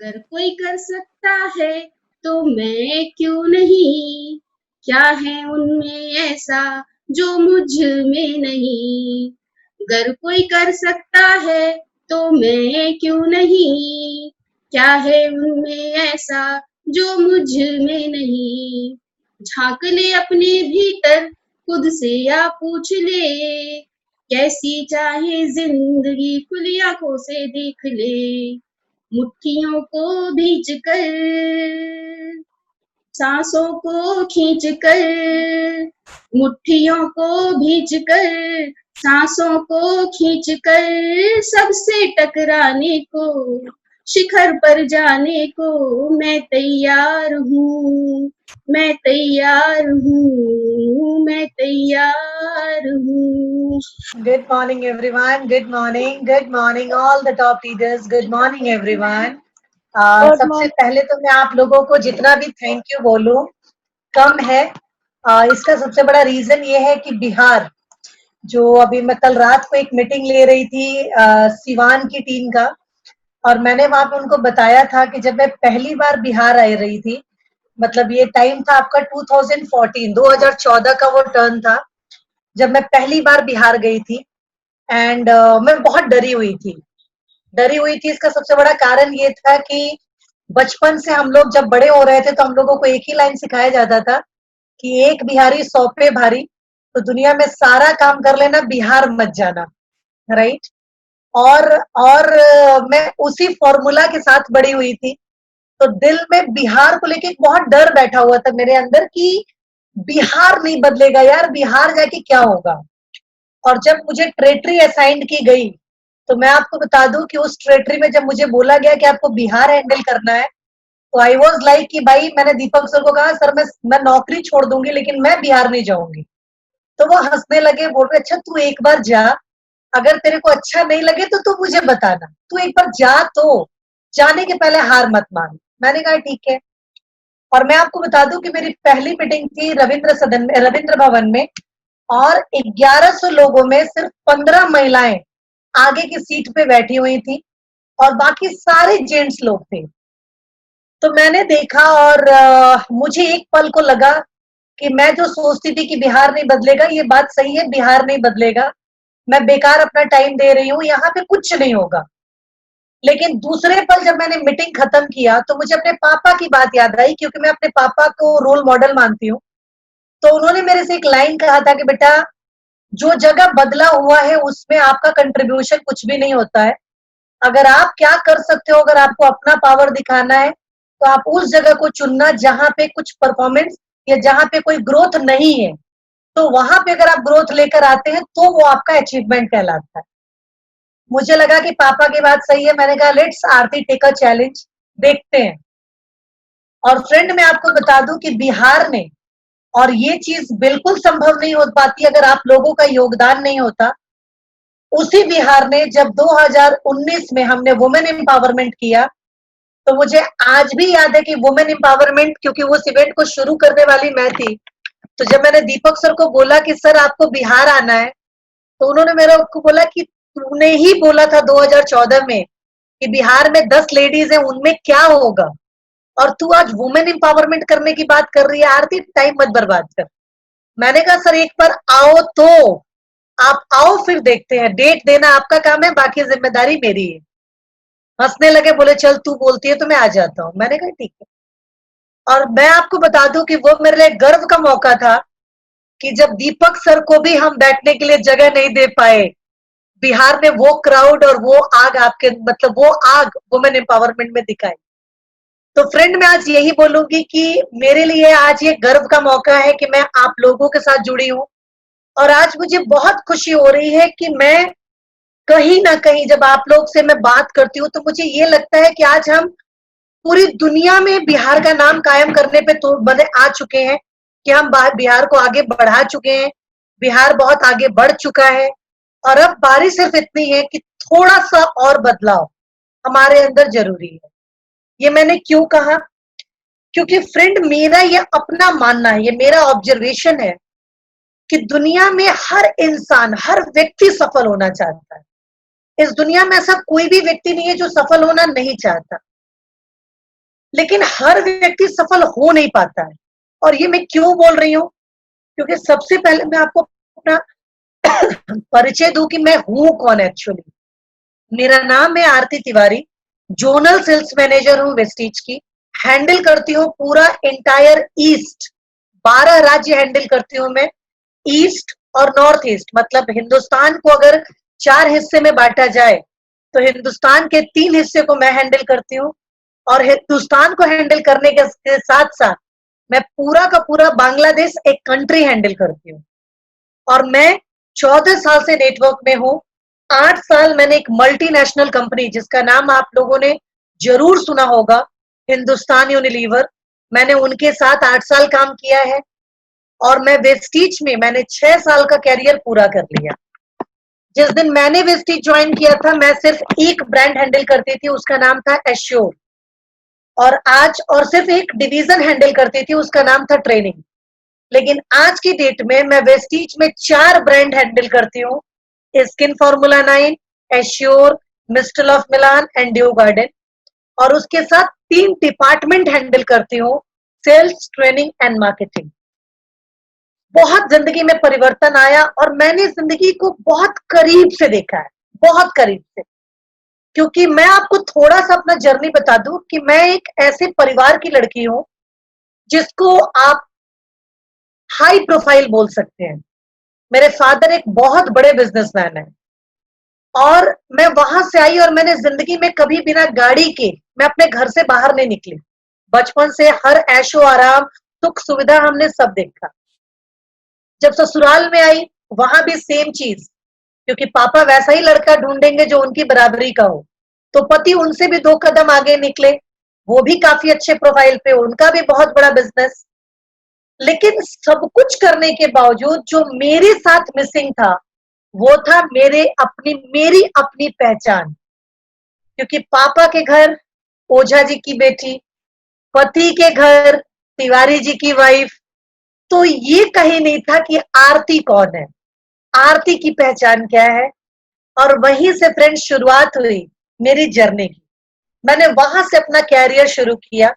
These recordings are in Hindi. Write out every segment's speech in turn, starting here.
अगर कोई कर सकता है तो मैं क्यों नहीं? क्या है उनमें ऐसा जो मुझ में नहीं? अगर कोई कर सकता है तो मैं क्यों नहीं? क्या है उनमें ऐसा जो मुझ में नहीं? झांक ले अपने भीतर खुद से या पूछ ले, कैसी चाहे जिंदगी खुली आंखों से देख ले। मुट्ठियों को भींच कर, सांसों को खींच कर, मुट्ठियों को भींच कर, सांसों को खींच कर, सबसे टकराने को, शिखर पर जाने को मैं तैयार हूँ, मैं तैयार हूँ, मैं तैयार हूँ। Good morning, everyone. Good morning. Good morning, all the top leaders. Good morning, everyone. सबसे पहले तो मैं आप लोगों को जितना भी थैंक यू बोलूं कम है। इसका सबसे बड़ा रीजन ये है कि बिहार, जो अभी मैं कल रात को एक मीटिंग ले रही थी सिवान की टीम का, और मैंने वहां पे उनको बताया था कि जब मैं पहली बार बिहार आ रही थी, मतलब ये टाइम था आपका 2014 2014 का वो टर्न था जब मैं पहली बार बिहार गई थी। एंड मैं बहुत डरी हुई थी। इसका सबसे बड़ा कारण ये था कि बचपन से हम लोग जब बड़े हो रहे थे तो हम लोगों को एक ही लाइन सिखाया जाता था कि एक बिहारी 100 पे भारी। तो दुनिया में सारा काम कर लेना, बिहार मत जाना, राइट। और मैं उसी फॉर्मूला के साथ बड़ी हुई थी। तो दिल में बिहार को लेके एक बहुत डर बैठा हुआ था मेरे अंदर कि बिहार नहीं बदलेगा यार, बिहार जाके क्या होगा। और जब मुझे टेरेटरी असाइंड की गई तो मैं आपको बता दूं कि उस टेरेटरी में जब मुझे बोला गया कि आपको बिहार हैंडल करना है, तो आई वाज लाइक कि भाई, मैंने दीपक सर को कहा सर मैं नौकरी छोड़ दूंगी लेकिन मैं बिहार नहीं जाऊंगी। तो वो हंसने लगे, बोल रहे अच्छा तू एक बार जा, अगर तेरे को अच्छा नहीं लगे तो तू मुझे बताना, तू एक बार जा, तो जाने के पहले हार मत मान। मैंने कहा ठीक है। और मैं आपको बता दूं कि मेरी पहली मीटिंग थी रविंद्र सदन में, रविंद्र भवन में, और 1100 लोगों में सिर्फ 15 महिलाएं आगे की सीट पे बैठी हुई थी और बाकी सारे जेंट्स लोग थे। तो मैंने देखा और मुझे एक पल को लगा कि मैं जो सोचती थी कि बिहार नहीं बदलेगा, ये बात सही है, बिहार नहीं बदलेगा। मैं बेकार अपना टाइम दे रही हूँ, यहाँ पे कुछ नहीं होगा। लेकिन दूसरे पल जब मैंने मीटिंग खत्म किया तो मुझे अपने पापा की बात याद आई, क्योंकि मैं अपने पापा को रोल मॉडल मानती हूँ। तो उन्होंने मेरे से एक लाइन कहा था कि बेटा, जो जगह बदला हुआ है उसमें आपका कंट्रीब्यूशन कुछ भी नहीं होता है। अगर आप क्या कर सकते हो, अगर आपको अपना पावर दिखाना है तो आप उस जगह को चुनना जहां पे कुछ परफॉर्मेंस या जहां पे कोई ग्रोथ नहीं है। तो वहां पे अगर आप ग्रोथ लेकर आते हैं तो वो आपका अचीवमेंट कहलाता है। मुझे लगा कि पापा की बात सही है। मैंने कहा let's Aarti take a challenge, देखते हैं। और फ्रेंड, मैं आपको बता दूं कि बिहार ने, और ये चीज बिल्कुल संभव नहीं हो पाती अगर आप लोगों का योगदान नहीं होता, उसी बिहार ने जब 2019 में हमने वुमेन एम्पावरमेंट किया, तो मुझे आज भी याद है कि वुमेन एम्पावरमेंट, क्योंकि उस इवेंट को शुरू करने वाली मैं थी, तो जब मैंने दीपक सर को बोला कि सर आपको बिहार आना है, तो उन्होंने मेरे को बोला कि तूने ही बोला था 2014 में कि बिहार में 10 लेडीज है, उनमें क्या होगा, और तू आज वुमेन एम्पावरमेंट करने की बात कर रही है। आरती, टाइम मत बर्बाद कर। मैंने कहा सर एक बार आओ तो, आप आओ फिर देखते हैं, डेट देना आपका काम है, बाकी जिम्मेदारी मेरी है। हंसने लगे, बोले चल तू बोलती है तो मैं आ जाता हूँ। मैंने कहा ठीक है। और मैं आपको बता दूं कि वो मेरे लिए गर्व का मौका था कि जब दीपक सर को भी हम बैठने के लिए जगह नहीं दे पाए, बिहार ने वो क्राउड और वो आग आपके, मतलब वो आग वुमेन एम्पावरमेंट में दिखाई। तो फ्रेंड, मैं आज यही बोलूंगी कि मेरे लिए आज ये गर्व का मौका है कि मैं आप लोगों के साथ जुड़ी हूँ। और आज मुझे बहुत खुशी हो रही है कि मैं कहीं ना कहीं जब आप लोग से मैं बात करती हूँ तो मुझे ये लगता है कि आज हम पूरी दुनिया में बिहार का नाम कायम करने पे तो बने आ चुके हैं, कि हम बिहार को आगे बढ़ा चुके हैं। बिहार बहुत आगे बढ़ चुका है। और अब बारी सिर्फ इतनी है कि थोड़ा सा और बदलाव हमारे अंदर जरूरी है। ये मैंने क्यों कहा? क्योंकि फ्रेंड, मेरा ये अपना मानना है, ये मेरा ऑब्जर्वेशन है कि दुनिया में हर इंसान, हर व्यक्ति सफल होना चाहता है। इस दुनिया में ऐसा कोई भी व्यक्ति नहीं है जो सफल होना नहीं चाहता। लेकिन हर व्यक्ति सफल हो नहीं पाता है। और ये मैं क्यों बोल रही हूँ? क्योंकि सबसे पहले मैं आपको अपना परिचय दूं कि मैं हूं कौन एक्चुअली। मेरा नाम है Aarti Tiwari, zonal sales manager हूँ वेस्टीज की। हैंडल करती हूँ पूरा इंटायर ईस्ट, 12 राज्य हैंडल करती हूँ मैं। ईस्ट और नॉर्थ ईस्ट, मतलब हिंदुस्तान को अगर 4 हिस्से में बांटा जाए तो हिंदुस्तान के 3 हिस्से को मैं हैंडल करती हूँ। और हिंदुस्तान को हैंडल करने के साथ साथ मैं पूरा का पूरा बांग्लादेश एक कंट्री हैंडल करती हूँ। और मैं 14 साल से नेटवर्क में हूँ। 8 साल मैंने एक मल्टीनेशनल कंपनी जिसका नाम आप लोगों ने जरूर सुना होगा, हिंदुस्तान यूनिलीवर, मैंने उनके साथ 8 साल काम किया है। और मैं वेस्टीज में मैंने 6 साल का कैरियर पूरा कर लिया। जिस दिन मैंने वेस्टीज ज्वाइन किया था मैं सिर्फ एक ब्रांड हैंडल करती थी, उसका नाम था एश्योर। और सिर्फ एक डिवीजन हैंडल करती थी, उसका नाम था ट्रेनिंग। लेकिन आज की डेट में मैं वेस्टीज में 4 ब्रांड हैंडल करती हूँ, skin formula 9, assure, mist of Milan and dew garden. और उसके साथ 3 डिपार्टमेंट हैंडल करती हूँ, सेल्स, ट्रेनिंग एंड मार्केटिंग। बहुत जिंदगी में परिवर्तन आया और मैंने जिंदगी को बहुत करीब से देखा है, बहुत करीब से। क्योंकि मैं आपको थोड़ा सा अपना जर्नी बता दूं कि मैं एक ऐसे परिवार की लड़की हूं जिसको आप हाई प्रोफाइल बोल सकते हैं। मेरे फादर एक बहुत बड़े बिजनेसमैन है। और मैं वहां से आई और मैंने जिंदगी में कभी बिना गाड़ी के मैं अपने घर से बाहर नहीं निकली। बचपन से हर ऐशो आराम, सुख सुविधा हमने सब देखा। जब ससुराल में आई वहां भी सेम चीज, क्योंकि पापा वैसा ही लड़का ढूंढेंगे जो उनकी बराबरी का हो। तो पति उनसे भी 2 कदम आगे निकले, वो भी काफी अच्छे प्रोफाइल पे, उनका भी बहुत बड़ा बिजनेस। लेकिन सब कुछ करने के बावजूद जो मेरे साथ मिसिंग था वो था मेरी अपनी पहचान। क्योंकि पापा के घर ओझा जी की बेटी, पति के घर तिवारी जी की वाइफ, तो ये कहीं नहीं था कि आरती कौन है, आरती की पहचान क्या है। और वहीं से फ्रेंड शुरुआत हुई मेरी जर्नी की। मैंने वहां से अपना कैरियर शुरू किया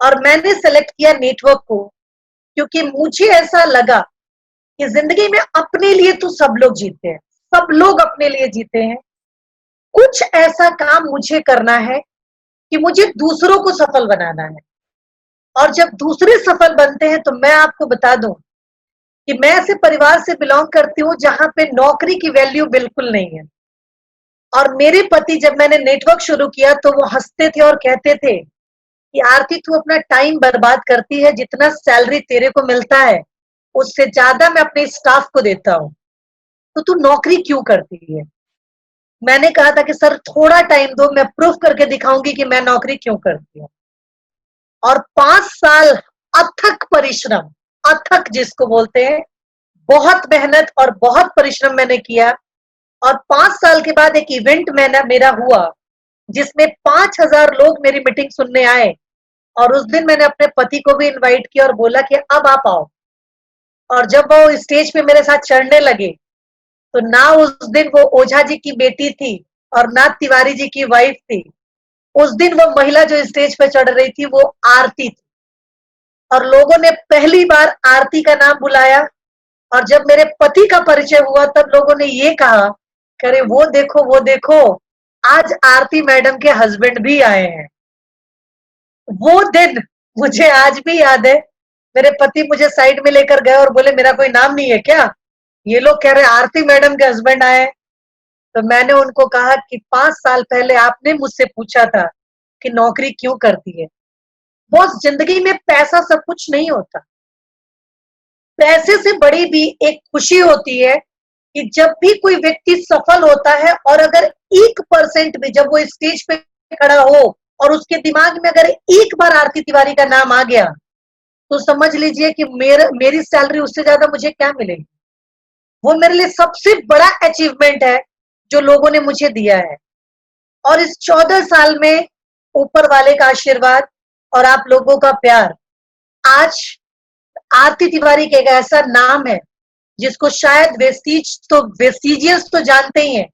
और मैंने सेलेक्ट किया नेटवर्क को, क्योंकि मुझे ऐसा लगा कि जिंदगी में अपने लिए तो सब लोग जीते हैं, सब लोग अपने लिए जीते हैं। कुछ ऐसा काम मुझे करना है कि मुझे दूसरों को सफल बनाना है। और जब दूसरे सफल बनते हैं तो मैं आपको बता दूं कि मैं ऐसे परिवार से बिलोंग करती हूँ जहां पे नौकरी की वैल्यू बिल्कुल नहीं है। और मेरे पति जब मैंने नेटवर्क शुरू किया तो वो हंसते थे और कहते थे कि आरती तू अपना टाइम बर्बाद करती है, जितना सैलरी तेरे को मिलता है उससे ज्यादा मैं अपने स्टाफ को देता हूँ, तो तू नौकरी क्यों करती है। मैंने कहा था कि सर थोड़ा टाइम दो, मैं प्रूफ करके दिखाऊंगी कि मैं नौकरी क्यों करती हूँ। और 5 साल अथक परिश्रम, अथक जिसको बोलते हैं, बहुत मेहनत और बहुत परिश्रम मैंने किया। और 5 साल के बाद एक इवेंट मेरा हुआ जिसमें 5,000 लोग मेरी मीटिंग सुनने आए। और उस दिन मैंने अपने पति को भी इनवाइट किया और बोला कि अब आप आओ। और जब वो स्टेज पे मेरे साथ चढ़ने लगे तो ना उस दिन वो ओझा जी की बेटी थी और ना तिवारी जी की वाइफ थी। उस दिन वो महिला जो स्टेज पे चढ़ रही थी वो आरती थी। और लोगों ने पहली बार आरती का नाम बुलाया। और जब मेरे पति का परिचय हुआ तब लोगों ने ये कहा, करे वो देखो, आज आरती मैडम के हस्बैंड भी आए हैं। वो दिन मुझे आज भी याद है। मेरे पति मुझे साइड में लेकर गए और बोले मेरा कोई नाम नहीं है क्या, ये लोग कह रहे आरती मैडम के हस्बैंड आए। तो मैंने उनको कहा कि 5 साल पहले आपने मुझसे पूछा था कि नौकरी क्यों करती है। बॉस, जिंदगी में पैसा सब कुछ नहीं होता। पैसे से बड़ी भी एक खुशी होती है कि जब भी कोई व्यक्ति सफल होता है और अगर 1% भी जब वो स्टेज पे खड़ा हो और उसके दिमाग में अगर एक बार आरती तिवारी का नाम आ गया तो समझ लीजिए कि मेरी सैलरी उससे ज्यादा मुझे क्या मिलेगी। वो मेरे लिए सबसे बड़ा अचीवमेंट है जो लोगों ने मुझे दिया है। और इस 14 साल में ऊपर वाले का आशीर्वाद और आप लोगों का प्यार, आज आरती तिवारी का एक ऐसा नाम है जिसको शायद वेस्टिजियस तो जानते ही हैं,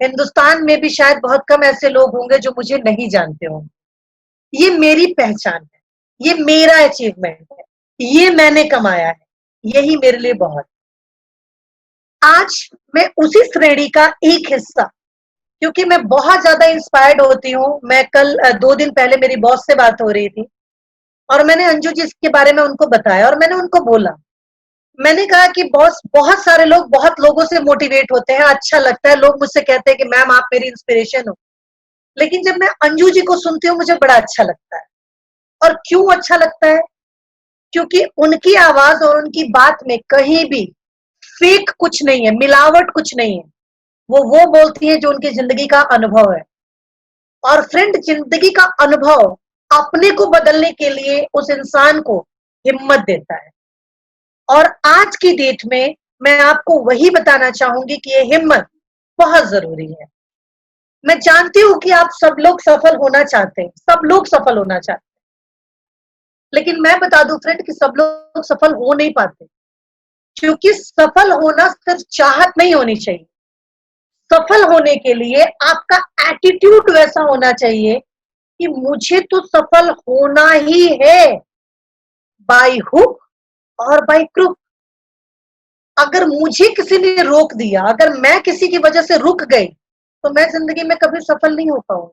हिंदुस्तान में भी शायद बहुत कम ऐसे लोग होंगे जो मुझे नहीं जानते होंगे। ये मेरी पहचान है, ये मेरा अचीवमेंट है, ये मैंने कमाया है, यही मेरे लिए बहुत। आज मैं उसी श्रेणी का एक हिस्सा, क्योंकि मैं बहुत ज्यादा इंस्पायर्ड होती हूँ। मैं कल 2 दिन पहले मेरी बॉस से बात हो रही थी और मैंने अंजू जी के बारे में उनको बताया और मैंने उनको बोला, मैंने कहा कि बॉस, बहुत सारे लोग बहुत लोगों से मोटिवेट होते हैं, अच्छा लगता है, लोग मुझसे कहते हैं कि मैम आप मेरी इंस्पिरेशन हो, लेकिन जब मैं अंजू जी को सुनती हूँ मुझे बड़ा अच्छा लगता है। और क्यों अच्छा लगता है? क्योंकि उनकी आवाज और उनकी बात में कहीं भी फेक कुछ नहीं है, मिलावट कुछ नहीं है। वो बोलती है जो उनकी जिंदगी का अनुभव है। और फ्रेंड, जिंदगी का अनुभव अपने को बदलने के लिए उस इंसान को हिम्मत देता है। और आज की डेट में मैं आपको वही बताना चाहूंगी कि ये हिम्मत बहुत जरूरी है। मैं जानती हूं कि आप सब लोग सफल होना चाहते हैं, सब लोग सफल होना चाहते हैं, लेकिन मैं बता दूं फ्रेंड कि सब लोग सफल हो नहीं पाते, क्योंकि सफल होना सिर्फ चाहत नहीं होनी चाहिए। सफल होने के लिए आपका एटीट्यूड वैसा होना चाहिए कि मुझे तो सफल होना ही है, बाय हुक और बाय क्रुक। अगर मुझे किसी ने रोक दिया, अगर मैं किसी की वजह से रुक गई, तो मैं जिंदगी में कभी सफल नहीं हो पाऊंगी।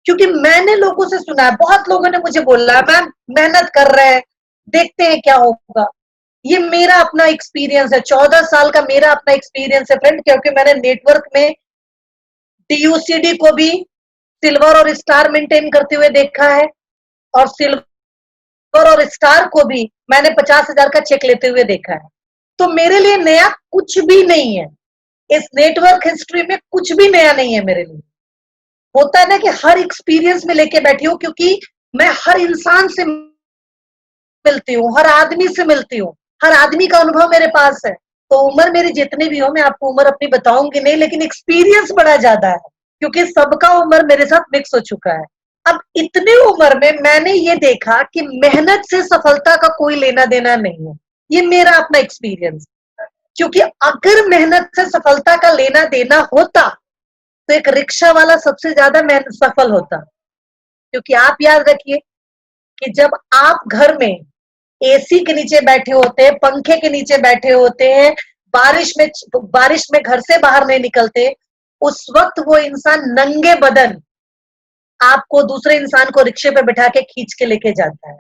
क्योंकि मैंने लोगों से सुना है, बहुत लोगों ने मुझे बोला, मैम मेहनत कर रहे हैं, देखते हैं क्या होगा। ये मेरा अपना एक्सपीरियंस है, 14 साल का मेरा अपना एक्सपीरियंस है फ्रेंड, क्योंकि मैंने नेटवर्क में DUCD को भी सिल्वर और स्टार मेंटेन करते हुए देखा है, और सिल्वर और स्टार को भी मैंने 50,000 का चेक लेते हुए देखा है। तो मेरे लिए नया कुछ भी नहीं है, इस नेटवर्क हिस्ट्री में कुछ भी नया नहीं है मेरे लिए। होता है ना कि हर एक्सपीरियंस में लेके बैठी हूँ, क्योंकि मैं हर इंसान से मिलती हूँ, हर आदमी से मिलती हूँ, हर आदमी का अनुभव मेरे पास है। तो उम्र मेरी जितनी भी हो, मैं आपको उम्र अपनी बताऊंगी नहीं, लेकिन एक्सपीरियंस बड़ा ज्यादा है, क्योंकि सबका उम्र मेरे साथ मिक्स हो चुका है। अब इतनी उम्र में मैंने ये देखा कि मेहनत से सफलता का कोई लेना देना नहीं है। ये मेरा अपना एक्सपीरियंस, क्योंकि अगर मेहनत से सफलता का लेना देना होता तो एक रिक्शा वाला सबसे ज्यादा मेहनत सफल होता। क्योंकि आप याद रखिए कि जब आप घर में AC के नीचे बैठे होते हैं, पंखे के नीचे बैठे होते हैं, बारिश में घर से बाहर नहीं निकलते, उस वक्त वो इंसान नंगे बदन आपको दूसरे इंसान को रिक्शे पे बिठा के खींच के लेके जाता है।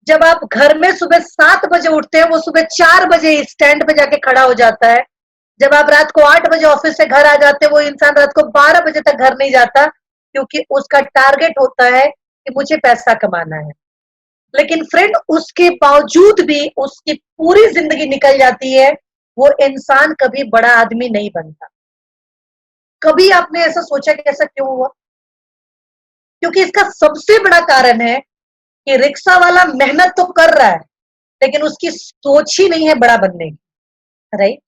जब आप घर में सुबह 7 बजे उठते हैं, वो सुबह 4 बजे स्टैंड पे जाके खड़ा हो जाता है। जब आप रात को 8 बजे ऑफिस से घर आ जाते हैं, वो इंसान रात को 12 बजे तक घर नहीं जाता, क्योंकि उसका टारगेट होता है कि मुझे पैसा कमाना है। लेकिन फ्रेंड, उसके बावजूद भी उसकी पूरी जिंदगी निकल जाती है, वो इंसान कभी बड़ा आदमी नहीं बनता। कभी आपने ऐसा सोचा कि ऐसा क्यों हुआ? क्योंकि इसका सबसे बड़ा कारण है कि रिक्शा वाला मेहनत तो कर रहा है, लेकिन उसकी सोच ही नहीं है बड़ा बनने की। राइट?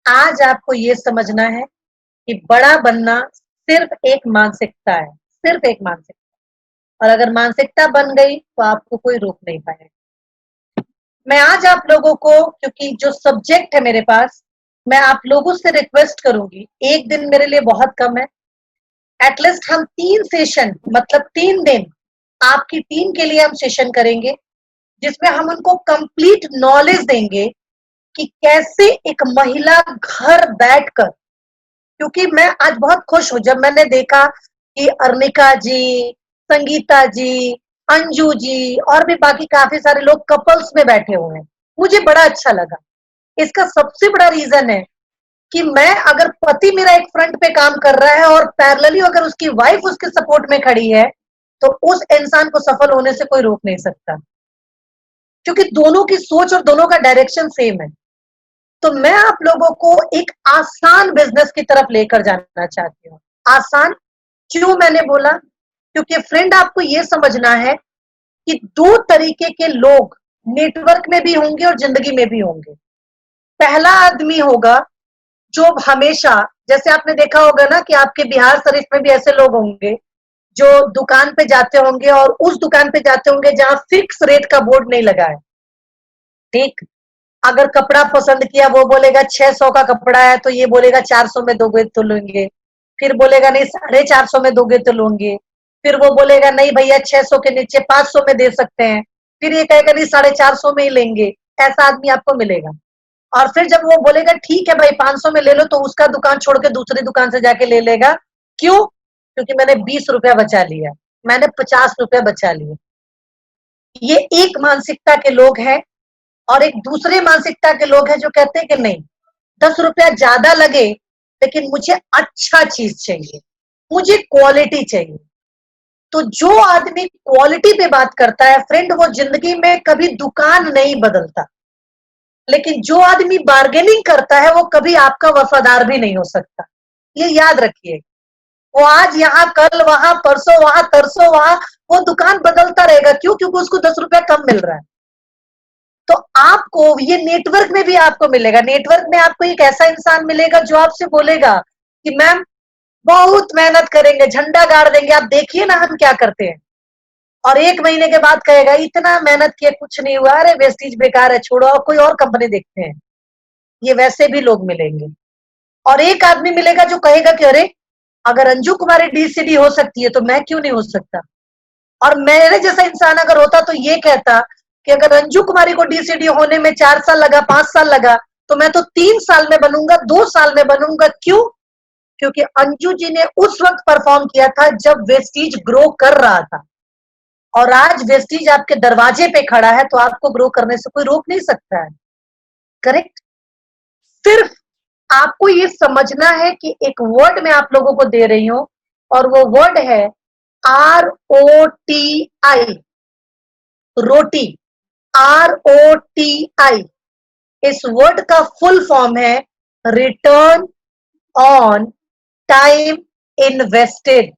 आज आपको ये समझना है कि बड़ा बनना सिर्फ एक मानसिकता है, सिर्फ एक मानसिकता। और अगर मानसिकता बन गई तो आपको कोई रोक नहीं पाएगा। मैं आज आप लोगों को, क्योंकि जो सब्जेक्ट है मेरे पास, मैं आप लोगों से रिक्वेस्ट करूंगी, एक दिन मेरे लिए बहुत कम है, एटलीस्ट हम 3 सेशन, मतलब 3 दिन आपकी टीम के लिए हम सेशन करेंगे, जिसमें हम उनको कंप्लीट नॉलेज देंगे कि कैसे एक महिला घर बैठकर, क्योंकि मैं आज बहुत खुश हूं जब मैंने देखा कि अर्निका जी, संगीता जी, अंजू जी और भी बाकी काफी सारे लोग कपल्स में बैठे हुए हैं। मुझे बड़ा अच्छा लगा। इसका सबसे बड़ा रीजन है कि मैं, अगर पति मेरा एक फ्रंट पे काम कर रहा है और पैरेलली अगर उसकी वाइफ उसके सपोर्ट में खड़ी है, तो उस इंसान को सफल होने से कोई रोक नहीं सकता, क्योंकि दोनों की सोच और दोनों का डायरेक्शन सेम है। तो मैं आप लोगों को एक आसान बिजनेस की तरफ लेकर जाना चाहती हूँ। आसान क्यों मैंने बोला? क्योंकि फ्रेंड, आपको ये समझना है कि 2 तरीके के लोग नेटवर्क में भी होंगे और जिंदगी में भी होंगे। पहला आदमी होगा जो हमेशा, जैसे आपने देखा होगा ना कि आपके बिहार शरीफ में भी ऐसे लोग होंगे जो दुकान पे जाते होंगे और उस दुकान पे जाते होंगे जहां फिक्स रेट का बोर्ड नहीं लगा है। ठीक? अगर कपड़ा पसंद किया, वो बोलेगा 600 का कपड़ा है, तो ये बोलेगा 400 में दोगे तो लेंगे, फिर बोलेगा नहीं 450 में दोगे तो लूंगे। फिर वो बोलेगा नहीं भैया 600 के नीचे 500 में दे सकते हैं, फिर ये कहेगा नहीं 450 में ही लेंगे। ऐसा आदमी आपको मिलेगा। और फिर जब वो बोलेगा ठीक है भाई 500 में ले लो, तो उसका दुकान छोड़ के दूसरी दुकान से जाके ले लेगा। क्यों? क्योंकि मैंने 20 रुपया बचा लिया, मैंने 50 रुपया बचा लिए। ये एक मानसिकता के लोग हैं। और एक दूसरे मानसिकता के लोग हैं जो कहते हैं कि नहीं 10 रुपया ज्यादा लगे लेकिन मुझे अच्छा चीज चाहिए, मुझे क्वालिटी चाहिए। तो जो आदमी क्वालिटी पे बात करता है फ्रेंड, वो जिंदगी में कभी दुकान नहीं बदलता। लेकिन जो आदमी बार्गेनिंग करता है वो कभी आपका वफादार भी नहीं हो सकता। ये याद रखिए। वो आज यहाँ, कल वहां, परसों वहां, तरसों वहां, वो दुकान बदलता रहेगा। क्यों? क्योंकि उसको 10 रुपया कम मिल रहा है। तो आपको ये नेटवर्क में भी आपको मिलेगा। नेटवर्क में आपको एक ऐसा इंसान मिलेगा जो आपसे बोलेगा कि मैम बहुत मेहनत करेंगे, झंडा गाड़ देंगे, आप देखिए ना हम क्या करते हैं। और 1 महीने के बाद कहेगा इतना मेहनत किया कुछ नहीं हुआ, अरे वेस्टीज बेकार है, छोड़ो और कोई और कंपनी देखते हैं। ये वैसे भी लोग मिलेंगे। और एक आदमी मिलेगा जो कहेगा कि अरे अगर अंजू कुमारी डीसीडी हो सकती है तो मैं क्यों नहीं हो सकता। और मेरे जैसा इंसान अगर होता तो ये कहता कि अगर अंजू कुमारी को डीसीडी होने में 4 साल लगा, 5 साल लगा, तो मैं तो 3 साल में बनूंगा, 2 साल में बनूंगा। क्यों? क्योंकि अंजू जी ने उस वक्त परफॉर्म किया था जब वेस्टीज ग्रो कर रहा था। और आज वेस्टीज आपके दरवाजे पे खड़ा है तो आपको ग्रो करने से कोई रोक नहीं सकता है। करेक्ट? सिर्फ आपको ये समझना है कि एक वर्ड मैं आप लोगों को दे रही हूं और वो वर्ड है ROTI, रोटी। ROTI इस वर्ड का फुल फॉर्म है return on time invested.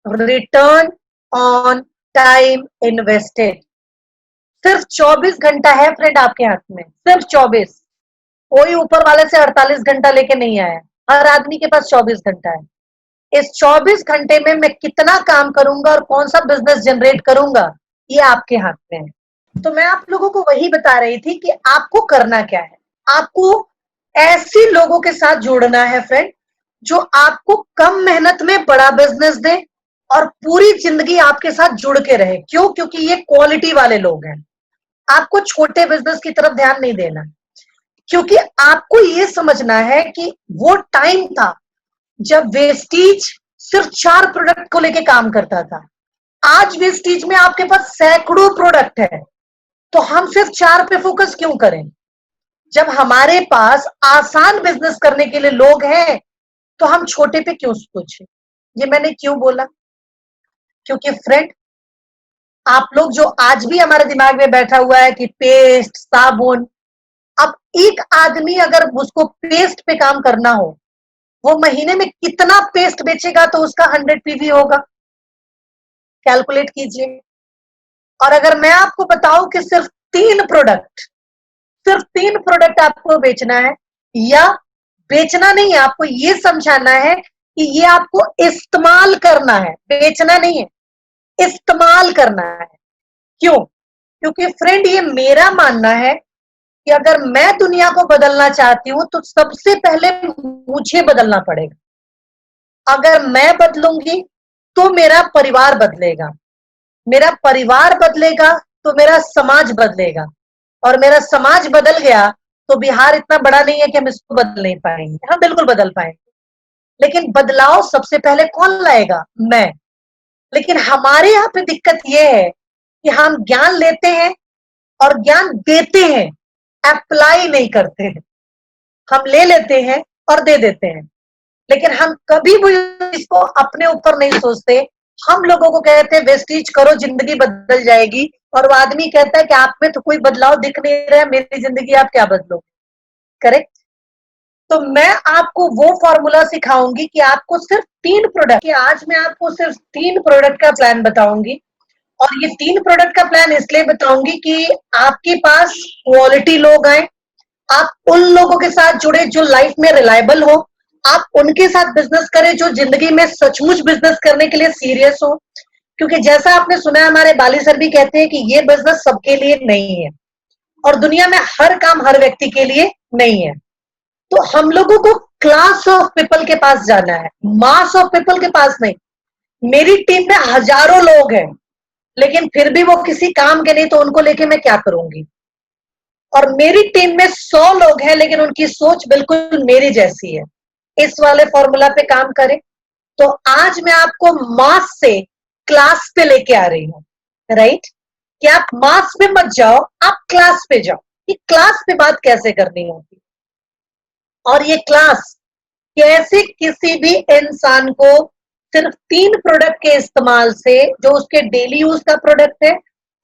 Return on time invested. सिर्फ 24 घंटा है फ्रेंड आपके हाथ में, सिर्फ 24। कोई ऊपर वाले से 48 घंटा लेके नहीं आया। हर आदमी के पास 24 घंटा है। इस 24 घंटे में मैं कितना काम करूंगा और कौन सा बिजनेस जनरेट करूंगा, ये आपके हाथ में है। तो मैं आप लोगों को वही बता रही थी कि आपको करना क्या है। आपको ऐसे लोगों के साथ जुड़ना है फ्रेंड जो आपको कम मेहनत में बड़ा बिजनेस दे और पूरी जिंदगी आपके साथ जुड़ के रहे। क्यों? क्योंकि ये क्वालिटी वाले लोग हैं। आपको छोटे बिजनेस की तरफ ध्यान नहीं देना, क्योंकि आपको ये समझना है कि वो टाइम था जब वेस्टीज सिर्फ 4 प्रोडक्ट को लेके काम करता था। आज वेस्टीज में आपके पास सैकड़ों प्रोडक्ट है, तो हम सिर्फ 4 पे फोकस क्यों करें? जब हमारे पास आसान बिजनेस करने के लिए लोग हैं तो हम छोटे पे क्यों सोचें? ये मैंने क्यों बोला? क्योंकि फ्रेंड आप लोग जो आज भी हमारे दिमाग में बैठा हुआ है कि पेस्ट, साबुन, अब एक आदमी अगर उसको पेस्ट पे काम करना हो, वो महीने में कितना पेस्ट बेचेगा तो उसका 100 पीवी होगा? कैलकुलेट कीजिए। और अगर मैं आपको बताऊं कि सिर्फ 3 प्रोडक्ट आपको बेचना है, या बेचना नहीं है, आपको ये समझाना है कि ये आपको इस्तेमाल करना है, बेचना नहीं है, इस्तेमाल करना है। क्यों? क्योंकि फ्रेंड ये मेरा मानना है कि अगर मैं दुनिया को बदलना चाहती हूं तो सबसे पहले मुझे बदलना पड़ेगा। अगर मैं बदलूंगी तो मेरा परिवार बदलेगा, मेरा परिवार बदलेगा तो मेरा समाज बदलेगा, और मेरा समाज बदल गया तो बिहार इतना बड़ा नहीं है कि हम इसको बदल नहीं पाएंगे। हम बिल्कुल बदल पाएंगे, लेकिन बदलाव सबसे पहले कौन लाएगा? मैं। लेकिन हमारे यहाँ पे दिक्कत ये है कि हम ज्ञान लेते हैं और ज्ञान देते हैं, अप्लाई नहीं करते हैं। हम ले लेते हैं और दे देते हैं, लेकिन हम कभी भी इसको अपने ऊपर नहीं सोचते। हम लोगों को कहते हैं वेस्टीज करो जिंदगी बदल जाएगी, और वो आदमी कहता है कि आप में तो कोई बदलाव दिख नहीं रहा है, मेरी जिंदगी आप क्या बदलोगे? करेक्ट? तो मैं आपको वो फॉर्मूला सिखाऊंगी कि आपको सिर्फ 3 प्रोडक्ट, कि आज मैं आपको सिर्फ 3 प्रोडक्ट का प्लान बताऊंगी। और ये 3 प्रोडक्ट का प्लान इसलिए बताऊंगी कि आपके पास क्वालिटी लोग आए, आप उन लोगों के साथ जुड़े जो लाइफ में रिलायबल हो, आप उनके साथ बिजनेस करें जो जिंदगी में सचमुच बिजनेस करने के लिए सीरियस हो। क्योंकि जैसा आपने सुना है, हमारे बाली सर भी कहते हैं कि ये बिजनेस सबके लिए नहीं है, और दुनिया में हर काम हर व्यक्ति के लिए नहीं है। तो हम लोगों को क्लास ऑफ पीपल के पास जाना है, मास ऑफ पीपल के पास नहीं। मेरी टीम में हजारों लोग हैं, लेकिन फिर भी वो किसी काम के नहीं, तो उनको लेके मैं क्या करूंगी। और मेरी टीम में 100 लोग हैं, लेकिन उनकी सोच बिल्कुल मेरी जैसी है। इस वाले फॉर्मूला पे काम करें। तो आज मैं आपको मास से क्लास पे लेके आ रही हूँ, राइट। कि आप मास पे मत जाओ, आप क्लास पे जाओ कि क्लास पे बात कैसे करनी होती। और ये क्लास कैसे किसी भी इंसान को सिर्फ 3 प्रोडक्ट के इस्तेमाल से, जो उसके डेली यूज का प्रोडक्ट है,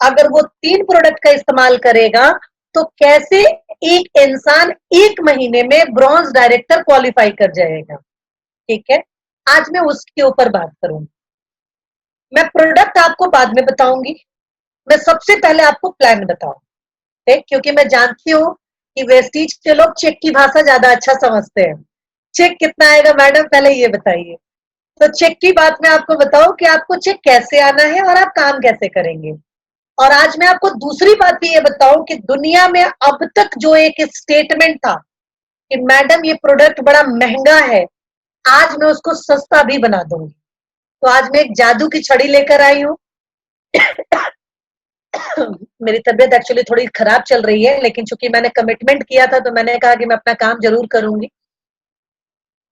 अगर वो 3 प्रोडक्ट का इस्तेमाल करेगा तो कैसे एक इंसान 1 महीने में ब्रॉन्ज डायरेक्टर क्वालिफाई कर जाएगा। ठीक है, आज मैं उसके ऊपर बात करूंगी। मैं प्रोडक्ट आपको बाद में बताऊंगी, मैं सबसे पहले आपको प्लान बताऊं, ठीक, क्योंकि मैं जानती हूँ कि वेस्टीज के लोग चेक की भाषा ज्यादा अच्छा समझते हैं। चेक कितना आएगा मैडम, पहले ये बताइए। तो चेक की बात मैं आपको बताऊं कि आपको चेक कैसे आना है और आप काम कैसे करेंगे। और आज मैं आपको दूसरी बात भी ये बताऊं कि दुनिया में अब तक जो एक स्टेटमेंट था कि मैडम ये प्रोडक्ट बड़ा महंगा है, आज मैं उसको सस्ता भी बना दूंगी। तो आज मैं एक जादू की छड़ी लेकर आई हूँ। मेरी तबीयत एक्चुअली थोड़ी खराब चल रही है, लेकिन चूंकि मैंने कमिटमेंट किया था तो मैंने कहा कि मैं अपना काम जरूर करूंगी।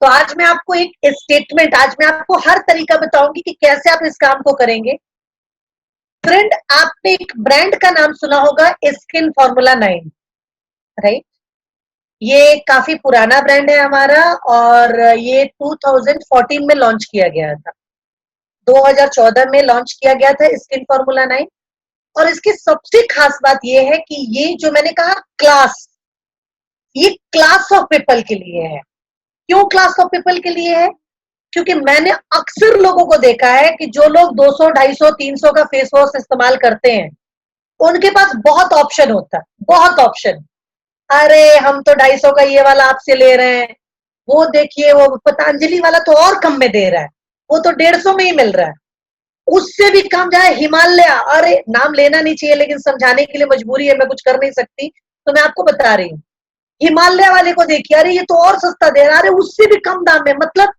तो आज मैं आपको एक स्टेटमेंट, आज मैं आपको हर तरीका बताऊंगी कि कैसे आप इस काम को करेंगे। फ्रेंड, आपने एक ब्रांड का नाम सुना होगा, स्किन फॉर्मूला 9, राइट। ये काफी पुराना ब्रांड है हमारा, और ये 2014 में लॉन्च किया गया था, 2014 में लॉन्च किया गया था स्किन फॉर्मूला 9। और इसकी सबसे खास बात ये है कि ये जो मैंने कहा क्लास, ये क्लास ऑफ पीपल के लिए है। क्यों क्लास ऑफ पीपल के लिए है? क्योंकि मैंने अक्सर लोगों को देखा है कि जो लोग 200, 250, 300 का फेस वॉश इस्तेमाल करते हैं, उनके पास बहुत ऑप्शन होता है, बहुत ऑप्शन। अरे हम तो 250 का ये वाला आपसे ले रहे हैं, वो देखिए वो पतंजलि वाला तो और कम में दे रहा है, वो तो 150 में ही मिल रहा है। उससे भी कम जाए हिमालय, अरे नाम लेना नहीं चाहिए, लेकिन समझाने के लिए मजबूरी है, मैं कुछ कर नहीं सकती, तो मैं आपको बता रही हूँ। हिमालय वाले को देखिए, अरे ये तो और सस्ता दे रहा है, अरे उससे भी कम दाम में। मतलब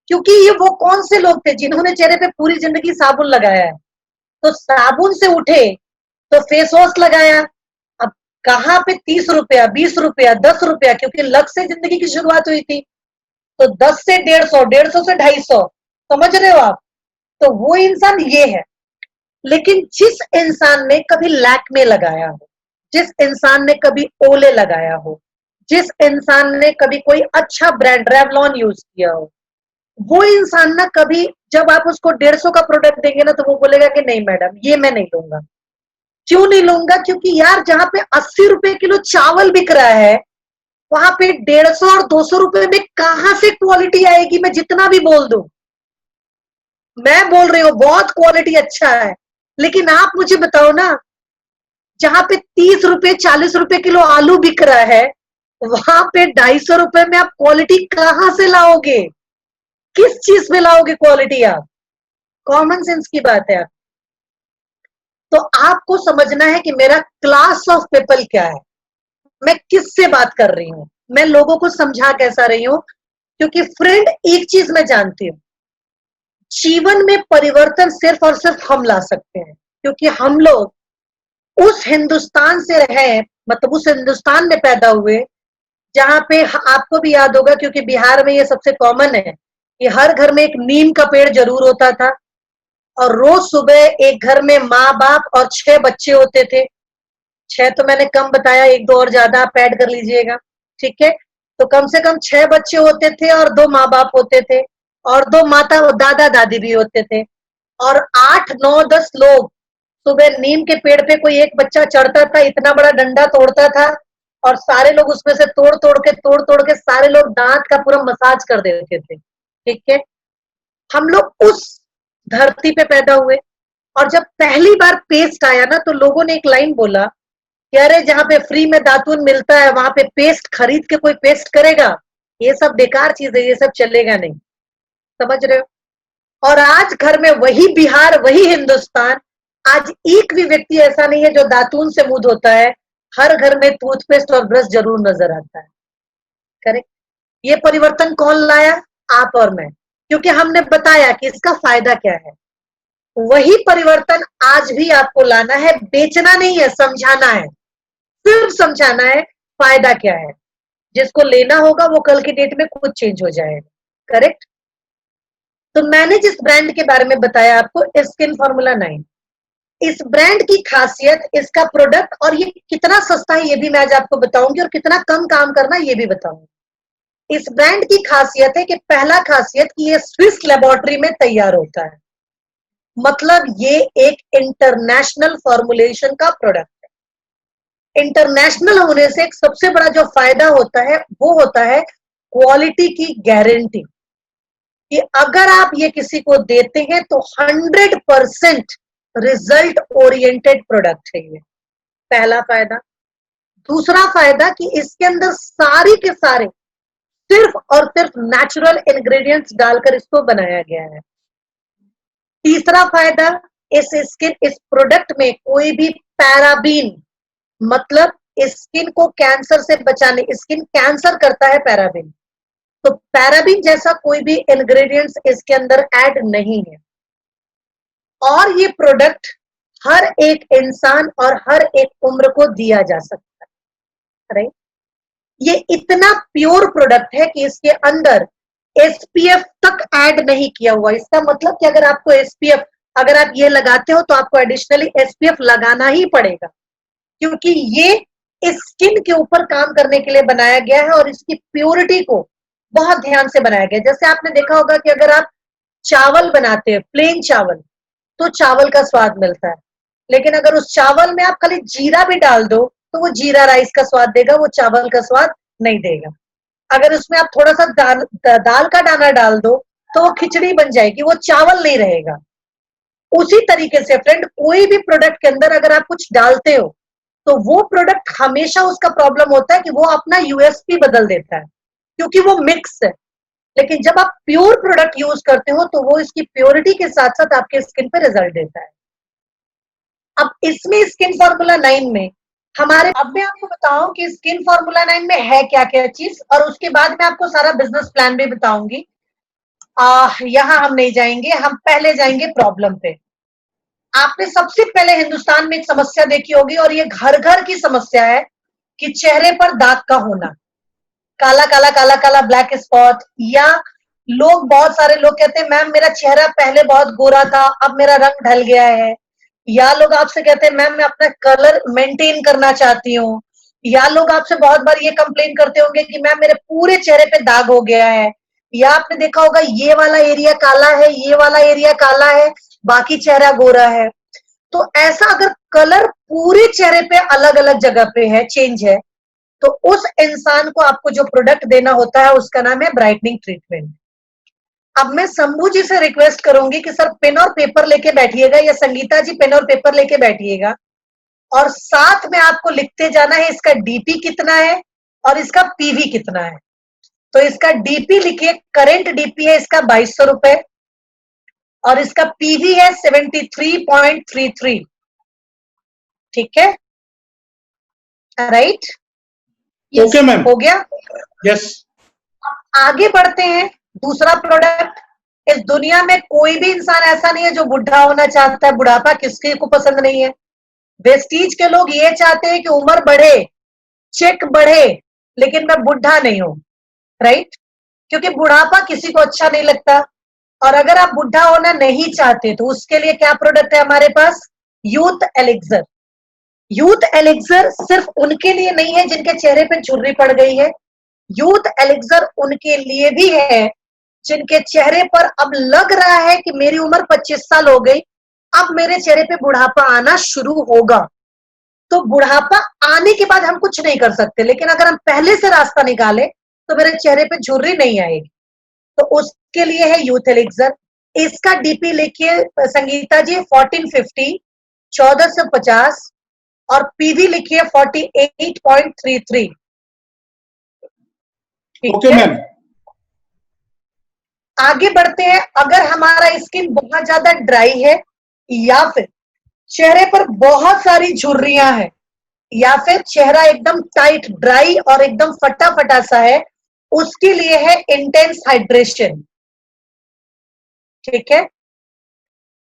क्योंकि ये वो कौन से लोग थे जिन्होंने चेहरे पे पूरी जिंदगी साबुन लगाया है, तो साबुन से उठे तो फेस वॉश लगाया। अब कहाँ पे 30 रुपया, 20 रुपया, 10 रुपया, क्योंकि लक से जिंदगी की शुरुआत हुई थी, तो 10 से 150, 150 से 250, समझ रहे हो आप। तो वो इंसान ये है। लेकिन जिस इंसान ने कभी लैक्मे लगाया हो, जिस इंसान ने कभी ओले लगाया हो, जिस इंसान ने कभी कोई अच्छा ब्रांड रेवलॉन यूज किया हो, वो इंसान ना कभी, जब आप उसको 150 का प्रोडक्ट देंगे ना, तो वो बोलेगा कि नहीं मैडम ये मैं नहीं लूंगा। क्यों नहीं लूंगा? क्योंकि यार जहां पे 80 रुपए किलो चावल बिक रहा है, वहां पे 150 और 200 रुपए में कहां से क्वालिटी आएगी? मैं जितना भी बोल दूं, मैं बोल रही हूँ बहुत क्वालिटी अच्छा है, लेकिन आप मुझे बताओ ना, जहां पे 30 रुपए, 40 रुपए किलो आलू बिक रहा है, वहां पे 250 रुपए में आप क्वालिटी कहां से लाओगे? किस चीज में लाओगे क्वालिटी आप? कॉमन सेंस की बात है। तो आपको समझना है कि मेरा क्लास ऑफ पीपल क्या है, मैं किससे बात कर रही हूं, मैं लोगों को समझा कैसा रही हूं। क्योंकि फ्रेंड, एक चीज मैं जानती हूं, जीवन में परिवर्तन सिर्फ और सिर्फ हम ला सकते हैं, क्योंकि हम लोग उस हिंदुस्तान से रहे, मतलब उस हिंदुस्तान में पैदा हुए जहां पे, आपको भी याद होगा क्योंकि बिहार में ये सबसे कॉमन है कि हर घर में एक नीम का पेड़ जरूर होता था, और रोज सुबह एक घर में माँ बाप और 6 बच्चे होते थे। 6 तो मैंने कम बताया, 1-2 और ज्यादा आप ऐड कर लीजिएगा, ठीक है। तो कम से कम 6 बच्चे होते थे और 2 माँ बाप होते थे, और 2 माता दादा दादी भी होते थे, और 8, 9, 10 लोग सुबह नीम के पेड़ पे कोई एक बच्चा चढ़ता था, इतना बड़ा डंडा तोड़ता था, और सारे लोग उसमें से तोड़ तोड़ के सारे लोग दांत का पूरा मसाज कर देते थे, ठीक है। हम लोग उस धरती पे पैदा हुए, और जब पहली बार पेस्ट आया ना, तो लोगों ने एक लाइन बोला कि अरे जहाँ पे फ्री में दातुन मिलता है, वहां पे पेस्ट खरीद के कोई पेस्ट करेगा? ये सब बेकार चीज है, ये सब चलेगा नहीं। समझ रहे हो? और आज घर में वही बिहार, वही हिंदुस्तान, आज एक भी व्यक्ति ऐसा नहीं है जो दातून से मुंह धोता है। हर घर में टूथपेस्ट और ब्रश जरूर नजर आता है। करेक्ट? ये परिवर्तन कौन लाया? आप और मैं। क्योंकि हमने बताया कि इसका फायदा क्या है। वही परिवर्तन आज भी आपको लाना है, बेचना नहीं है, समझाना है, सिर्फ समझाना है फायदा क्या है। जिसको लेना होगा वो कल की डेट में खुद चेंज हो जाएगा। करेक्ट। तो मैंने जिस ब्रांड के बारे में बताया आपको, स्किन फॉर्मूला 9, इस ब्रांड की खासियत, इसका प्रोडक्ट, और ये कितना सस्ता है ये भी मैं आज आपको बताऊंगी, और कितना कम काम करना ये भी बताऊंगी। इस ब्रांड की खासियत है कि पहला खासियत कि ये स्विस लेबोरेटरी में तैयार होता है, मतलब ये एक इंटरनेशनल फॉर्मुलेशन का प्रोडक्ट है। इंटरनेशनल होने से एक सबसे बड़ा जो फायदा होता है वो होता है क्वालिटी की गारंटी, कि अगर आप ये किसी को देते हैं तो 100% रिजल्ट ओरिएंटेड प्रोडक्ट है ये, पहला फायदा। दूसरा फायदा कि इसके अंदर सारी के सारे सिर्फ और सिर्फ नेचुरल इंग्रेडिएंट्स डालकर इसको बनाया गया है। तीसरा फायदा, इस प्रोडक्ट में कोई भी पैराबीन, मतलब स्किन को कैंसर से बचाने, स्किन कैंसर करता है पैराबीन, तो पैराबीन जैसा कोई भी इंग्रेडिएंट्स इसके अंदर ऐड नहीं है। और ये प्रोडक्ट हर एक इंसान और हर एक उम्र को दिया जा सकता है। राइट। ये इतना प्योर प्रोडक्ट है कि इसके अंदर एसपीएफ तक ऐड नहीं किया हुआ। इसका मतलब कि अगर आपको एसपीएफ, अगर आप ये लगाते हो तो आपको एडिशनली एसपीएफ लगाना ही पड़ेगा, क्योंकि ये स्किन के ऊपर काम करने के लिए बनाया गया है और इसकी प्योरिटी को बहुत ध्यान से बनाया गया। जैसे आपने देखा होगा कि अगर आप चावल बनाते हैं, प्लेन चावल, तो चावल का स्वाद मिलता है, लेकिन अगर उस चावल में आप खाली जीरा भी डाल दो तो वो जीरा राइस का स्वाद देगा, वो चावल का स्वाद नहीं देगा। अगर उसमें आप थोड़ा सा दाल का दाना डाल दो तो वो खिचड़ी बन जाएगी, वो चावल नहीं रहेगा। उसी तरीके से फ्रेंड, कोई भी प्रोडक्ट के अंदर अगर आप कुछ डालते हो तो वो प्रोडक्ट हमेशा उसका प्रॉब्लम होता है कि वो अपना यूएसपी बदल देता है, क्योंकि वो मिक्स है। लेकिन जब आप प्योर प्रोडक्ट यूज करते हो तो वो इसकी प्योरिटी के साथ साथ आपके स्किन पे रिजल्ट देता है। अब इसमें स्किन फॉर्मूला 9 में हमारे, अब मैं आपको बताऊं कि स्किन फॉर्मूला 9 में है क्या क्या चीज, और उसके बाद मैं आपको सारा बिजनेस प्लान भी बताऊंगी। यहां हम नहीं जाएंगे, हम पहले जाएंगे प्रॉब्लम पे। आपने सबसे पहले हिंदुस्तान में एक समस्या देखी होगी, और ये घर घर की समस्या है, कि चेहरे पर दाग का होना, काला काला काला काला ब्लैक स्पॉट, या लोग, बहुत सारे लोग कहते हैं मैम मेरा चेहरा पहले बहुत गोरा था अब मेरा रंग ढल गया है, या लोग आपसे कहते हैं मैम मैं अपना कलर मेंटेन करना चाहती हूँ, या लोग आपसे बहुत बार ये कंप्लेन करते होंगे कि मैम मेरे पूरे चेहरे पे दाग हो गया है, या आपने देखा होगा ये वाला एरिया काला है, ये वाला एरिया काला है, बाकी चेहरा गोरा है। तो ऐसा अगर कलर पूरे चेहरे पे अलग अलग जगह पे है, चेंज है, तो उस इंसान को आपको जो प्रोडक्ट देना होता है उसका नाम है ब्राइटनिंग ट्रीटमेंट। अब मैं शंभू जी से रिक्वेस्ट करूंगी कि सर पेन और पेपर लेके बैठिएगा, या संगीता जी पेन और पेपर लेके बैठिएगा, और साथ में आपको लिखते जाना है इसका डीपी कितना है और इसका पीवी कितना है। तो इसका डीपी लिखिए, करेंट डीपी है इसका 2200 रुपए, और इसका पीवी है 73.33। ठीक है, राइट? ओके मैम, हो गया। यस। आगे बढ़ते हैं, दूसरा प्रोडक्ट। इस दुनिया में कोई भी इंसान ऐसा नहीं है जो बुढ़ा होना चाहता है, बुढ़ापा किसके को पसंद नहीं है। वेस्टीज के लोग ये चाहते हैं कि उम्र बढ़े, चेक बढ़े, लेकिन मैं बुढ़ा नहीं हूं, राइट? क्योंकि बुढ़ापा किसी को अच्छा नहीं लगता। और अगर आप बुढ़ा होना नहीं चाहते तो उसके लिए क्या प्रोडक्ट है हमारे पास? Youth elixir. यूथ एलिक्सर सिर्फ उनके लिए नहीं है जिनके चेहरे पे झुर्री पड़ गई है, यूथ एलिक्सर उनके लिए भी है जिनके चेहरे पर अब लग रहा है कि मेरी उम्र 25 साल हो गई, अब मेरे चेहरे पे बुढ़ापा आना शुरू होगा। तो बुढ़ापा आने के बाद हम कुछ नहीं कर सकते, लेकिन अगर हम पहले से रास्ता निकाले तो मेरे चेहरे पे झुर्री नहीं आएगी। तो उसके लिए है यूथ एलिक्सर। इसका डीपी लिखिए संगीता जी 1450, 1450, और पीवी लिखिए 48.33। Okay ma'am. आगे बढ़ते हैं। अगर हमारा स्किन बहुत ज्यादा ड्राई है, या फिर चेहरे पर बहुत सारी झुर्रियां हैं, या फिर चेहरा एकदम टाइट, ड्राई और एकदम फटा फटा सा है, उसके लिए है इंटेंस हाइड्रेशन। ठीक है,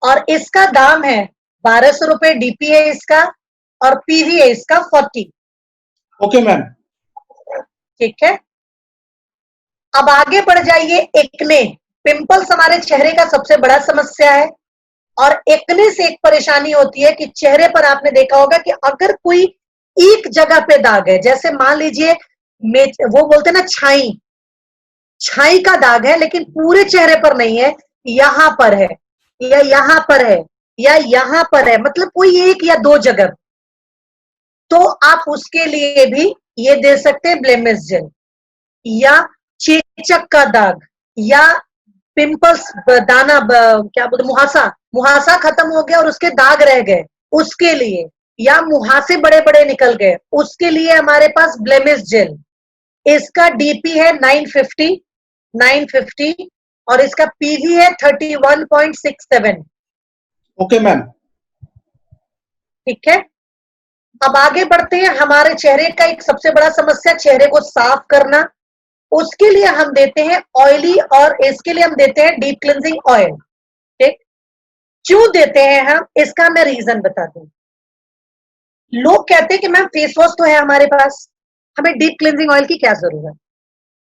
और इसका दाम है 1200 रुपए, डीपी है इसका, और पीवी है इसका 40। Okay ma'am. ठीक है, अब आगे बढ़ जाइए। एक्ने, पिंपल्स हमारे चेहरे का सबसे बड़ा समस्या है, और एक्ने से एक परेशानी होती है कि चेहरे पर आपने देखा होगा कि अगर कोई एक जगह पे दाग है, जैसे मान लीजिए वो बोलते हैं ना छाई, छाई का दाग है लेकिन पूरे चेहरे पर नहीं है, यहां पर है या यहां पर है या यहां पर है, मतलब कोई एक या दो जगह, तो आप उसके लिए भी ये दे सकते हैं ब्लेमिश जेल। या चेचक का दाग, या पिंपल्स, दाना, क्या बोलते, मुहासा, मुहासा खत्म हो गया और उसके दाग रह गए, उसके लिए, या मुहासे बड़े बड़े निकल गए, उसके लिए हमारे पास ब्लेमिश जेल। इसका डीपी है 950 और इसका पीवी है 31.67। Okay ma'am. ठीक है, अब आगे बढ़ते हैं। हमारे चेहरे का एक सबसे बड़ा समस्या चेहरे को साफ करना, उसके लिए हम देते हैं ऑयली, और इसके लिए हम देते हैं डीप क्लिनजिंग ऑयल। ठीक, क्यों देते हैं हम, इसका मैं रीजन बता दूं। लोग कहते हैं कि मैम फेस वॉश तो है हमारे पास, हमें डीप क्लिनजिंग ऑयल की क्या जरूरत।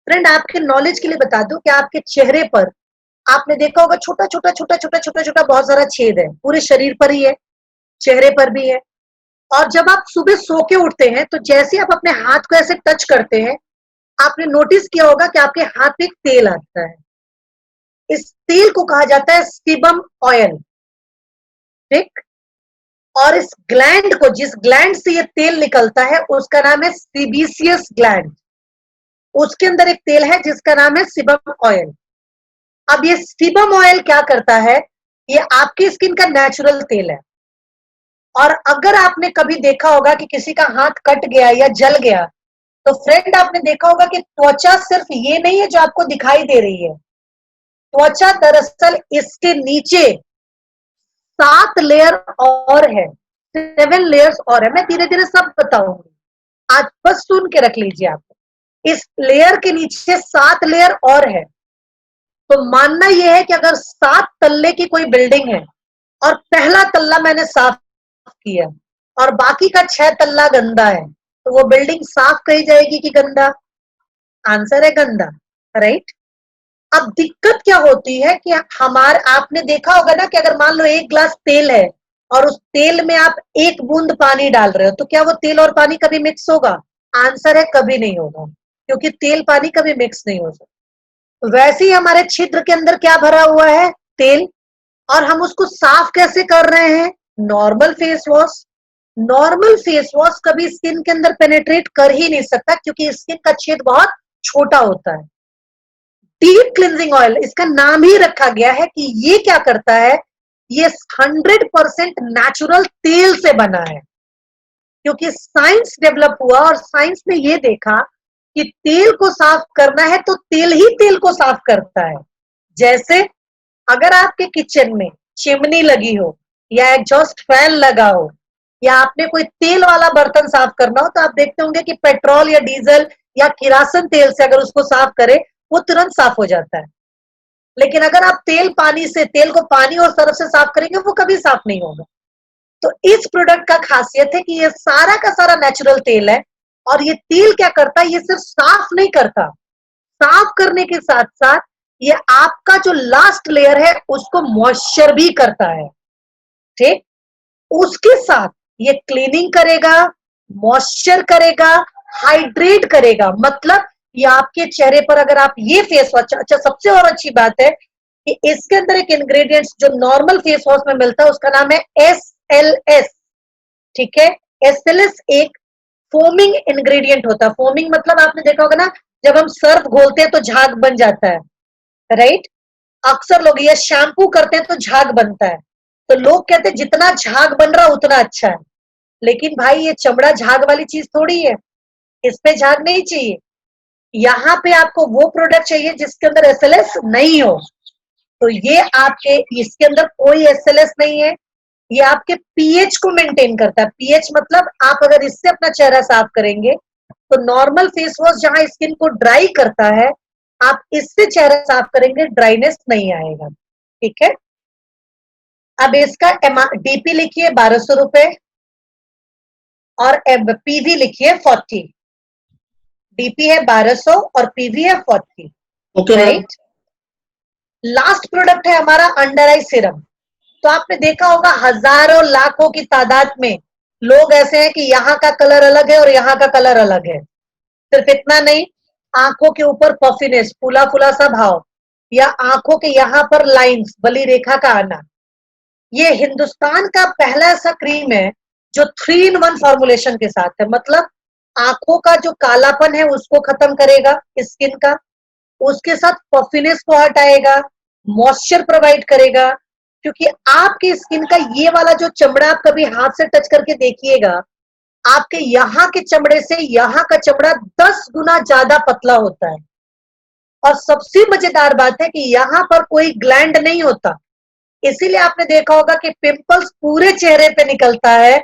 फ्रेंड, आपके नॉलेज के लिए बता दूं कि आपके चेहरे पर आपने देखा होगा छोटा छोटा छोटा छोटा छोटा छोटा बहुत सारा छेद है, पूरे शरीर पर ही है, चेहरे पर भी है। और जब आप सुबह सो के उठते हैं तो जैसे आप अपने हाथ को ऐसे टच करते हैं, आपने नोटिस किया होगा कि आपके हाथ पे एक तेल आता है। इस तेल को कहा जाता है सीबम ऑयल। ठीक, और इस ग्लैंड को, जिस ग्लैंड से ये तेल निकलता है, उसका नाम है सीबीसियस ग्लैंड। उसके अंदर एक तेल है जिसका नाम है सीबम ऑयल। अब ये सीबम ऑयल क्या करता है, ये आपकी स्किन का नेचुरल तेल है। और अगर आपने कभी देखा होगा कि किसी का हाथ कट गया या जल गया, तो फ्रेंड आपने देखा होगा कि त्वचा सिर्फ ये नहीं है जो आपको दिखाई दे रही है, त्वचा दरअसल इसके नीचे 7 लेयर और है, 7 लेयर्स और है। मैं धीरे धीरे सब बताऊंगी, आज बस सुन के रख लीजिए आप। इस लेयर के नीचे 7 लेयर और है। तो मानना यह है कि अगर 7 तल्ले की कोई बिल्डिंग है और पहला तल्ला मैंने साफ किया और बाकी का 6 तल्ला गंदा है, तो वो बिल्डिंग साफ कही जाएगी कि गंदा? आंसर है गंदा, राइट। अब दिक्कत क्या होती है कि हमारे, आपने देखा होगा ना कि अगर मान लो एक ग्लास तेल है और उस तेल में आप एक बूंद पानी डाल रहे हो, तो क्या वो तेल और पानी कभी मिक्स होगा? आंसर है कभी नहीं होगा, क्योंकि तेल पानी कभी मिक्स नहीं हो सकता। वैसे ही हमारे छिद्र के अंदर क्या भरा हुआ है? तेल। और हम उसको साफ कैसे कर रहे हैं? Normal face wash. Normal face wash कभी स्किन के अंदर पेनेट्रेट कर ही नहीं सकता, क्योंकि स्किन का छेद बहुत छोटा होता है। डीप क्लिनजिंग ऑयल, इसका नाम ही रखा गया है कि ये क्या करता है, ये 100% नेचुरल तेल से बना है। क्योंकि साइंस डेवलप हुआ और साइंस ने ये देखा कि तेल को साफ करना है तो तेल ही तेल को साफ करता है। जैसे अगर आपके किचन में चिमनी लगी हो या एग्जॉस्ट फैन लगा हो या आपने कोई तेल वाला बर्तन साफ करना हो, तो आप देखते होंगे कि पेट्रोल या डीजल या किरासन तेल से अगर उसको साफ करें, वो तुरंत साफ हो जाता है। लेकिन अगर आप तेल पानी से, तेल को पानी और सरफ से साफ करेंगे, वो कभी साफ नहीं होगा। तो इस प्रोडक्ट का खासियत है कि ये सारा का सारा नेचुरल तेल है। और ये तेल क्या करता है, ये सिर्फ साफ नहीं करता, साफ करने के साथ साथ ये आपका जो लास्ट लेयर है उसको मॉइस्चर भी करता है। ठीक, उसके साथ ये क्लीनिंग करेगा, मॉइस्चर करेगा, हाइड्रेट करेगा। मतलब ये आपके चेहरे पर अगर आप ये फेस वॉश, अच्छा सबसे और अच्छी बात है कि इसके अंदर एक इंग्रेडिएंट्स जो नॉर्मल फेस वॉश में मिलता है उसका नाम है SLS। ठीक है, SLS एक फोमिंग इंग्रेडिएंट होता है। फोमिंग मतलब आपने देखा होगा ना, जब हम सर्फ घोलते हैं तो झाग बन जाता है, राइट। अक्सर लोग ये शैम्पू करते हैं तो झाग बनता है, तो लोग कहते हैं जितना झाग बन रहा उतना अच्छा है। लेकिन भाई ये चमड़ा झाग वाली चीज थोड़ी है, इस पे झाग नहीं चाहिए। यहाँ पे आपको वो प्रोडक्ट चाहिए जिसके अंदर SLS नहीं हो। तो ये आपके, इसके अंदर कोई SLS नहीं है। ये आपके पीएच को मेंटेन करता है। पीएच मतलब आप अगर इससे अपना चेहरा साफ करेंगे तो नॉर्मल फेस वॉश जहां स्किन को ड्राई करता है, आप इससे चेहरा साफ करेंगे ड्राइनेस नहीं आएगा। ठीक है। अब इसका डीपी लिखिए 1200 रुपए और पीवी लिखिए 40। डीपी है 1200 और पीवी है 40, okay ma'am. Right. Last product है हमारा अंडर आई सीरम। तो आपने देखा होगा हजारों लाखों की तादाद में लोग ऐसे हैं कि यहाँ का कलर अलग है और यहाँ का कलर अलग है। सिर्फ इतना नहीं, आंखों के ऊपर पफिनेस, फूला फूला सा भाव, या आंखों के यहाँ पर लाइंस, बली रेखा का आना। ये हिंदुस्तान का पहला ऐसा क्रीम है जो 3 in 1 फॉर्मुलेशन के साथ है। मतलब आंखों का जो कालापन है उसको खत्म करेगा स्किन का, उसके साथ पफिनेस को हटाएगा, मॉइस्चर प्रोवाइड करेगा। क्योंकि आपकी स्किन का ये वाला जो चमड़ा, आप कभी हाथ से टच करके देखिएगा, आपके यहाँ के चमड़े से यहाँ का चमड़ा 10 गुना ज्यादा पतला होता है। और सबसे मजेदार बात है कि यहाँ पर कोई ग्लैंड नहीं होता। इसीलिए आपने देखा होगा कि पिंपल्स पूरे चेहरे पे निकलता है,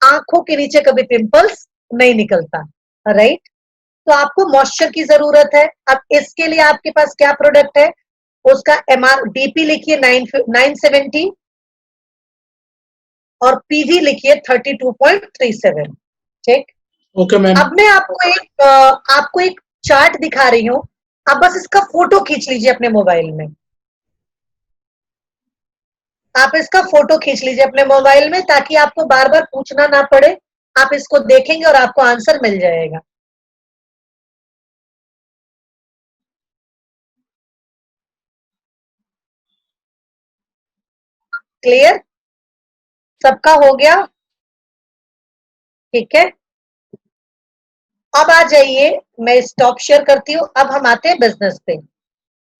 आंखों के नीचे कभी पिंपल्स नहीं निकलता, राइट। तो आपको मॉइस्चर की जरूरत है। अब इसके लिए आपके पास क्या प्रोडक्ट है, उसका डीपी लिखिए 970 और पीवी लिखिए 32.37, ठीक। Okay ma'am. अब मैं आपको एक चार्ट दिखा रही हूं। आप बस इसका फोटो खींच लीजिए अपने मोबाइल में। आप इसका फोटो खींच लीजिए अपने मोबाइल में, ताकि आपको बार बार पूछना ना पड़े। आप इसको देखेंगे और आपको आंसर मिल जाएगा। क्लियर? सबका हो गया? ठीक है। अब आ जाइए, मैं स्टॉप शेयर करती हूँ। अब हम आते हैं बिजनेस पे।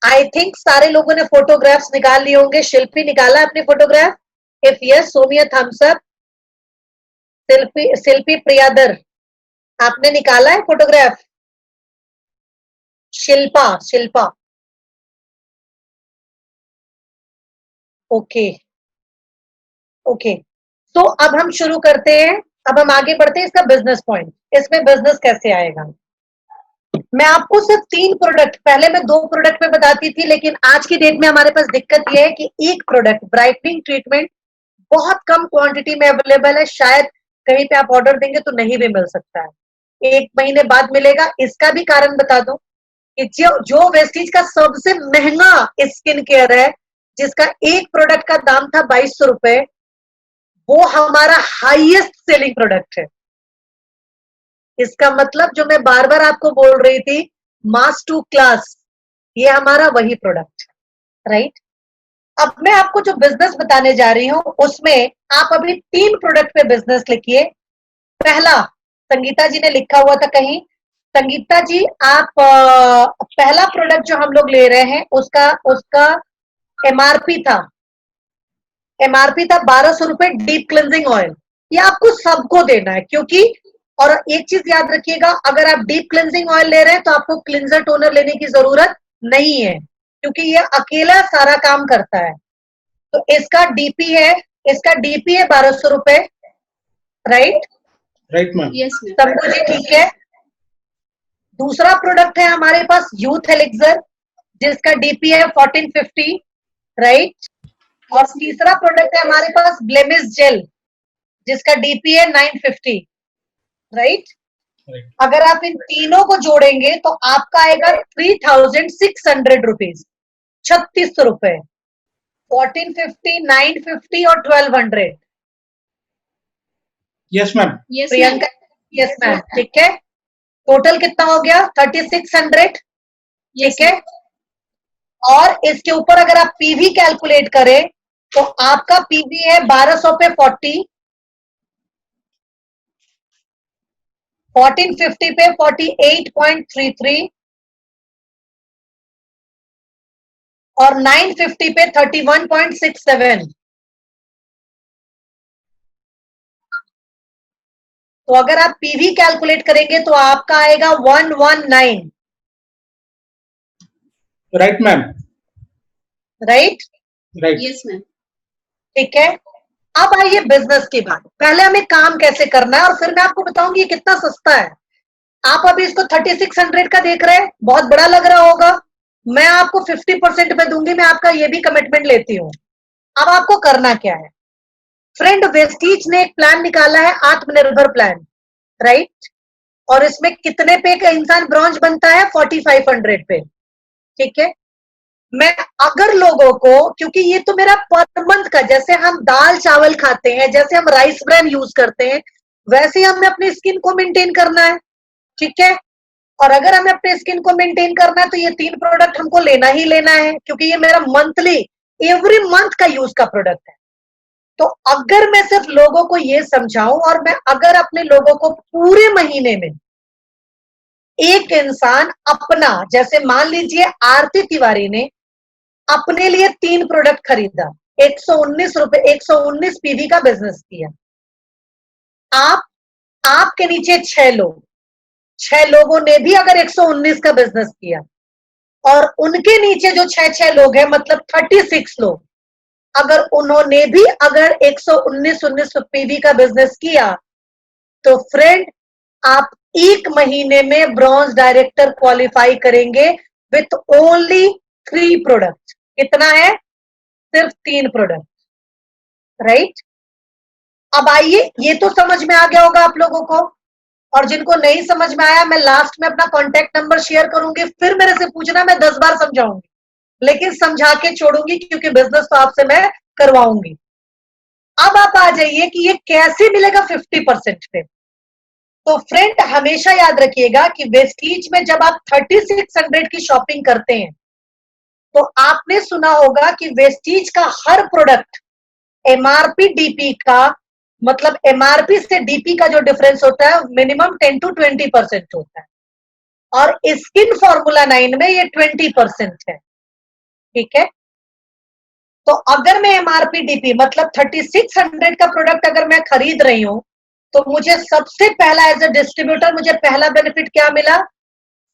आई थिंक सारे लोगों ने फोटोग्राफ्स निकाल लिए होंगे। शिल्पी निकाला अपने photograph? If yes, show me a thumbs up. Shilpi Priyadar, आपने निकाला है photograph? Shilpa, Shilpa, okay okay. तो अब हम शुरू करते हैं। अब हम आगे बढ़ते हैं। इसका बिजनेस पॉइंट, इसमें बिजनेस कैसे आएगा। मैं आपको सिर्फ 3 प्रोडक्ट, पहले मैं 2 प्रोडक्ट में बताती थी, लेकिन आज की डेट में हमारे पास दिक्कत यह है कि एक प्रोडक्ट ब्राइटनिंग ट्रीटमेंट बहुत कम क्वांटिटी में अवेलेबल है। शायद कहीं पे आप ऑर्डर देंगे तो नहीं भी मिल सकता है, 1 महीने बाद मिलेगा। इसका भी कारण बता दूं कि जो वेस्टीज का सबसे महंगा स्किन केयर है, जिसका एक प्रोडक्ट का दाम था 2200 रुपए, वो हमारा हाईएस्ट सेलिंग प्रोडक्ट है। इसका मतलब जो मैं बार बार आपको बोल रही थी, मास टू क्लास, ये हमारा वही प्रोडक्ट है, राइट। अब मैं आपको जो बिजनेस बताने जा रही हूं, उसमें आप अभी 3 प्रोडक्ट पे बिजनेस लिखिए। पहला, संगीता जी ने लिखा हुआ था कहीं। संगीता जी, आप पहला प्रोडक्ट जो हम लोग ले रहे हैं, उसका एमआरपी था 1200 रुपए, डीप क्लिनजिंग ऑयल। ये आपको सबको देना है, क्योंकि, और एक चीज याद रखिएगा, अगर आप डीप क्लिनजिंग ऑयल ले रहे हैं तो आपको क्लिनजर टोनर लेने की जरूरत नहीं है, क्योंकि ये अकेला सारा काम करता है। तो इसका डीपी है 1200 रुपए, right. Right ma'am. Yes ma'am. सबको जी ठीक है। दूसरा प्रोडक्ट है हमारे पास यूथ एलिक्सर, जिसका डीपी है 1450, राइट। और तीसरा प्रोडक्ट है हमारे पास ब्लेमिश जेल, जिसका डीपी है 950, राइट। अगर आप इन तीनों को जोड़ेंगे तो आपका आएगा 3600 रुपीज, 3600 रुपए। 1450, 950 और 1200। Yes ma'am. Yes ma'am. Priyanka, yes ma'am, ठीक है। टोटल कितना हो गया? 3600, ठीक है। और इसके ऊपर अगर आप पीवी कैलकुलेट करें तो आपका पीवी है 1200 पे 40, 1450 पे 48.33 और 950 पे 31.67। तो अगर आप पीवी कैलकुलेट करेंगे तो आपका आएगा 119, right ma'am. Right. Right. Yes ma'am. ठीक है। अब आइए बिजनेस की बात। पहले हमें काम कैसे करना है और फिर मैं आपको बताऊंगी ये कितना सस्ता है। आप अभी इसको 3600 का देख रहे हैं, बहुत बड़ा लग रहा होगा, मैं आपको 50% पे दूंगी, मैं आपका ये भी कमिटमेंट लेती हूँ। अब आपको करना क्या है फ्रेंड, वेस्टीज ने एक प्लान निकाला है, आत्मनिर्भर प्लान, राइट? और इसमें कितने पे का इंसान ब्रॉन्ज बनता है? 4500 पे, ठीक है। मैं अगर लोगों को, क्योंकि ये तो मेरा पर मंथ का, जैसे हम दाल चावल खाते हैं, जैसे हम राइस ब्रान यूज करते हैं, वैसे ही हमें अपनी स्किन को मेंटेन करना है, ठीक है। और अगर हमें अपने स्किन को मेंटेन करना है तो ये 3 प्रोडक्ट हमको लेना ही लेना है, क्योंकि ये मेरा मंथली, एवरी मंथ का यूज का प्रोडक्ट है। तो अगर मैं सिर्फ लोगों को ये समझाऊं, और मैं अगर अपने लोगों को पूरे महीने में एक इंसान अपना, जैसे मान लीजिए आरती तिवारी ने अपने लिए 3 प्रोडक्ट खरीदा, 119 रुपए, 119 पीवी का बिजनेस किया। आप, आपके नीचे 6 लोग, 6 लोगों ने भी अगर 119 का बिजनेस किया, और उनके नीचे जो 6 लोग हैं, मतलब 36 लोग, अगर उन्होंने भी अगर 119 पीवी का बिजनेस किया, तो फ्रेंड आप एक महीने में ब्रॉन्ज डायरेक्टर क्वालिफाई करेंगे विथ ओनली 3 प्रोडक्ट। कितना है? सिर्फ 3 प्रोडक्ट, राइट? अब आइए, ये तो समझ में आ गया होगा आप लोगों को, और जिनको नहीं समझ में आया, मैं लास्ट में अपना कॉन्टेक्ट नंबर शेयर करूंगी, फिर मेरे से पूछना, मैं 10 बार समझाऊंगी, लेकिन समझा के छोड़ूंगी, क्योंकि बिजनेस तो आपसे मैं करवाऊंगी। अब आप आ जाइए कि ये कैसे मिलेगा 50% पे। तो फ्रेंड हमेशा याद रखिएगा कि वेस्टीज में जब आप 3600 की शॉपिंग करते हैं, तो आपने सुना होगा कि वेस्टीज का हर प्रोडक्ट एमआरपी डीपी का, मतलब एमआरपी से डीपी का जो डिफरेंस होता है, मिनिमम 10 to 20% होता है, और स्किन फॉर्मूला 9 में ये 20% है, ठीक है। तो अगर मैं एमआरपी डीपी मतलब 3600 का प्रोडक्ट अगर मैं खरीद रही हूं, तो मुझे सबसे पहला एज ए डिस्ट्रीब्यूटर मुझे पहला बेनिफिट क्या मिला?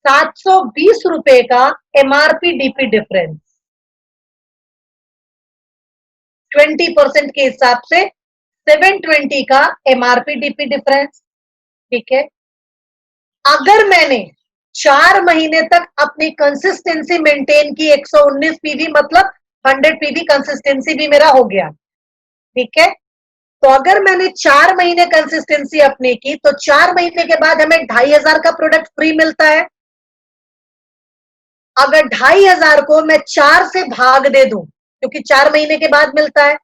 720 रुपए का एमआरपी डीपी डिफरेंस, 20% के हिसाब से 720 का एमआरपी डीपी डिफरेंस, ठीक है। अगर मैंने 4 महीने तक अपनी कंसिस्टेंसी मेंटेन की, 119 पीवी मतलब 100 पीवी कंसिस्टेंसी भी मेरा हो गया, ठीक है। तो अगर मैंने 4 महीने कंसिस्टेंसी अपनी की, तो 4 महीने के बाद हमें 2500 का प्रोडक्ट फ्री मिलता है। अगर 2500 को मैं 4 से भाग दे दूं, क्योंकि 4 महीने के बाद मिलता है,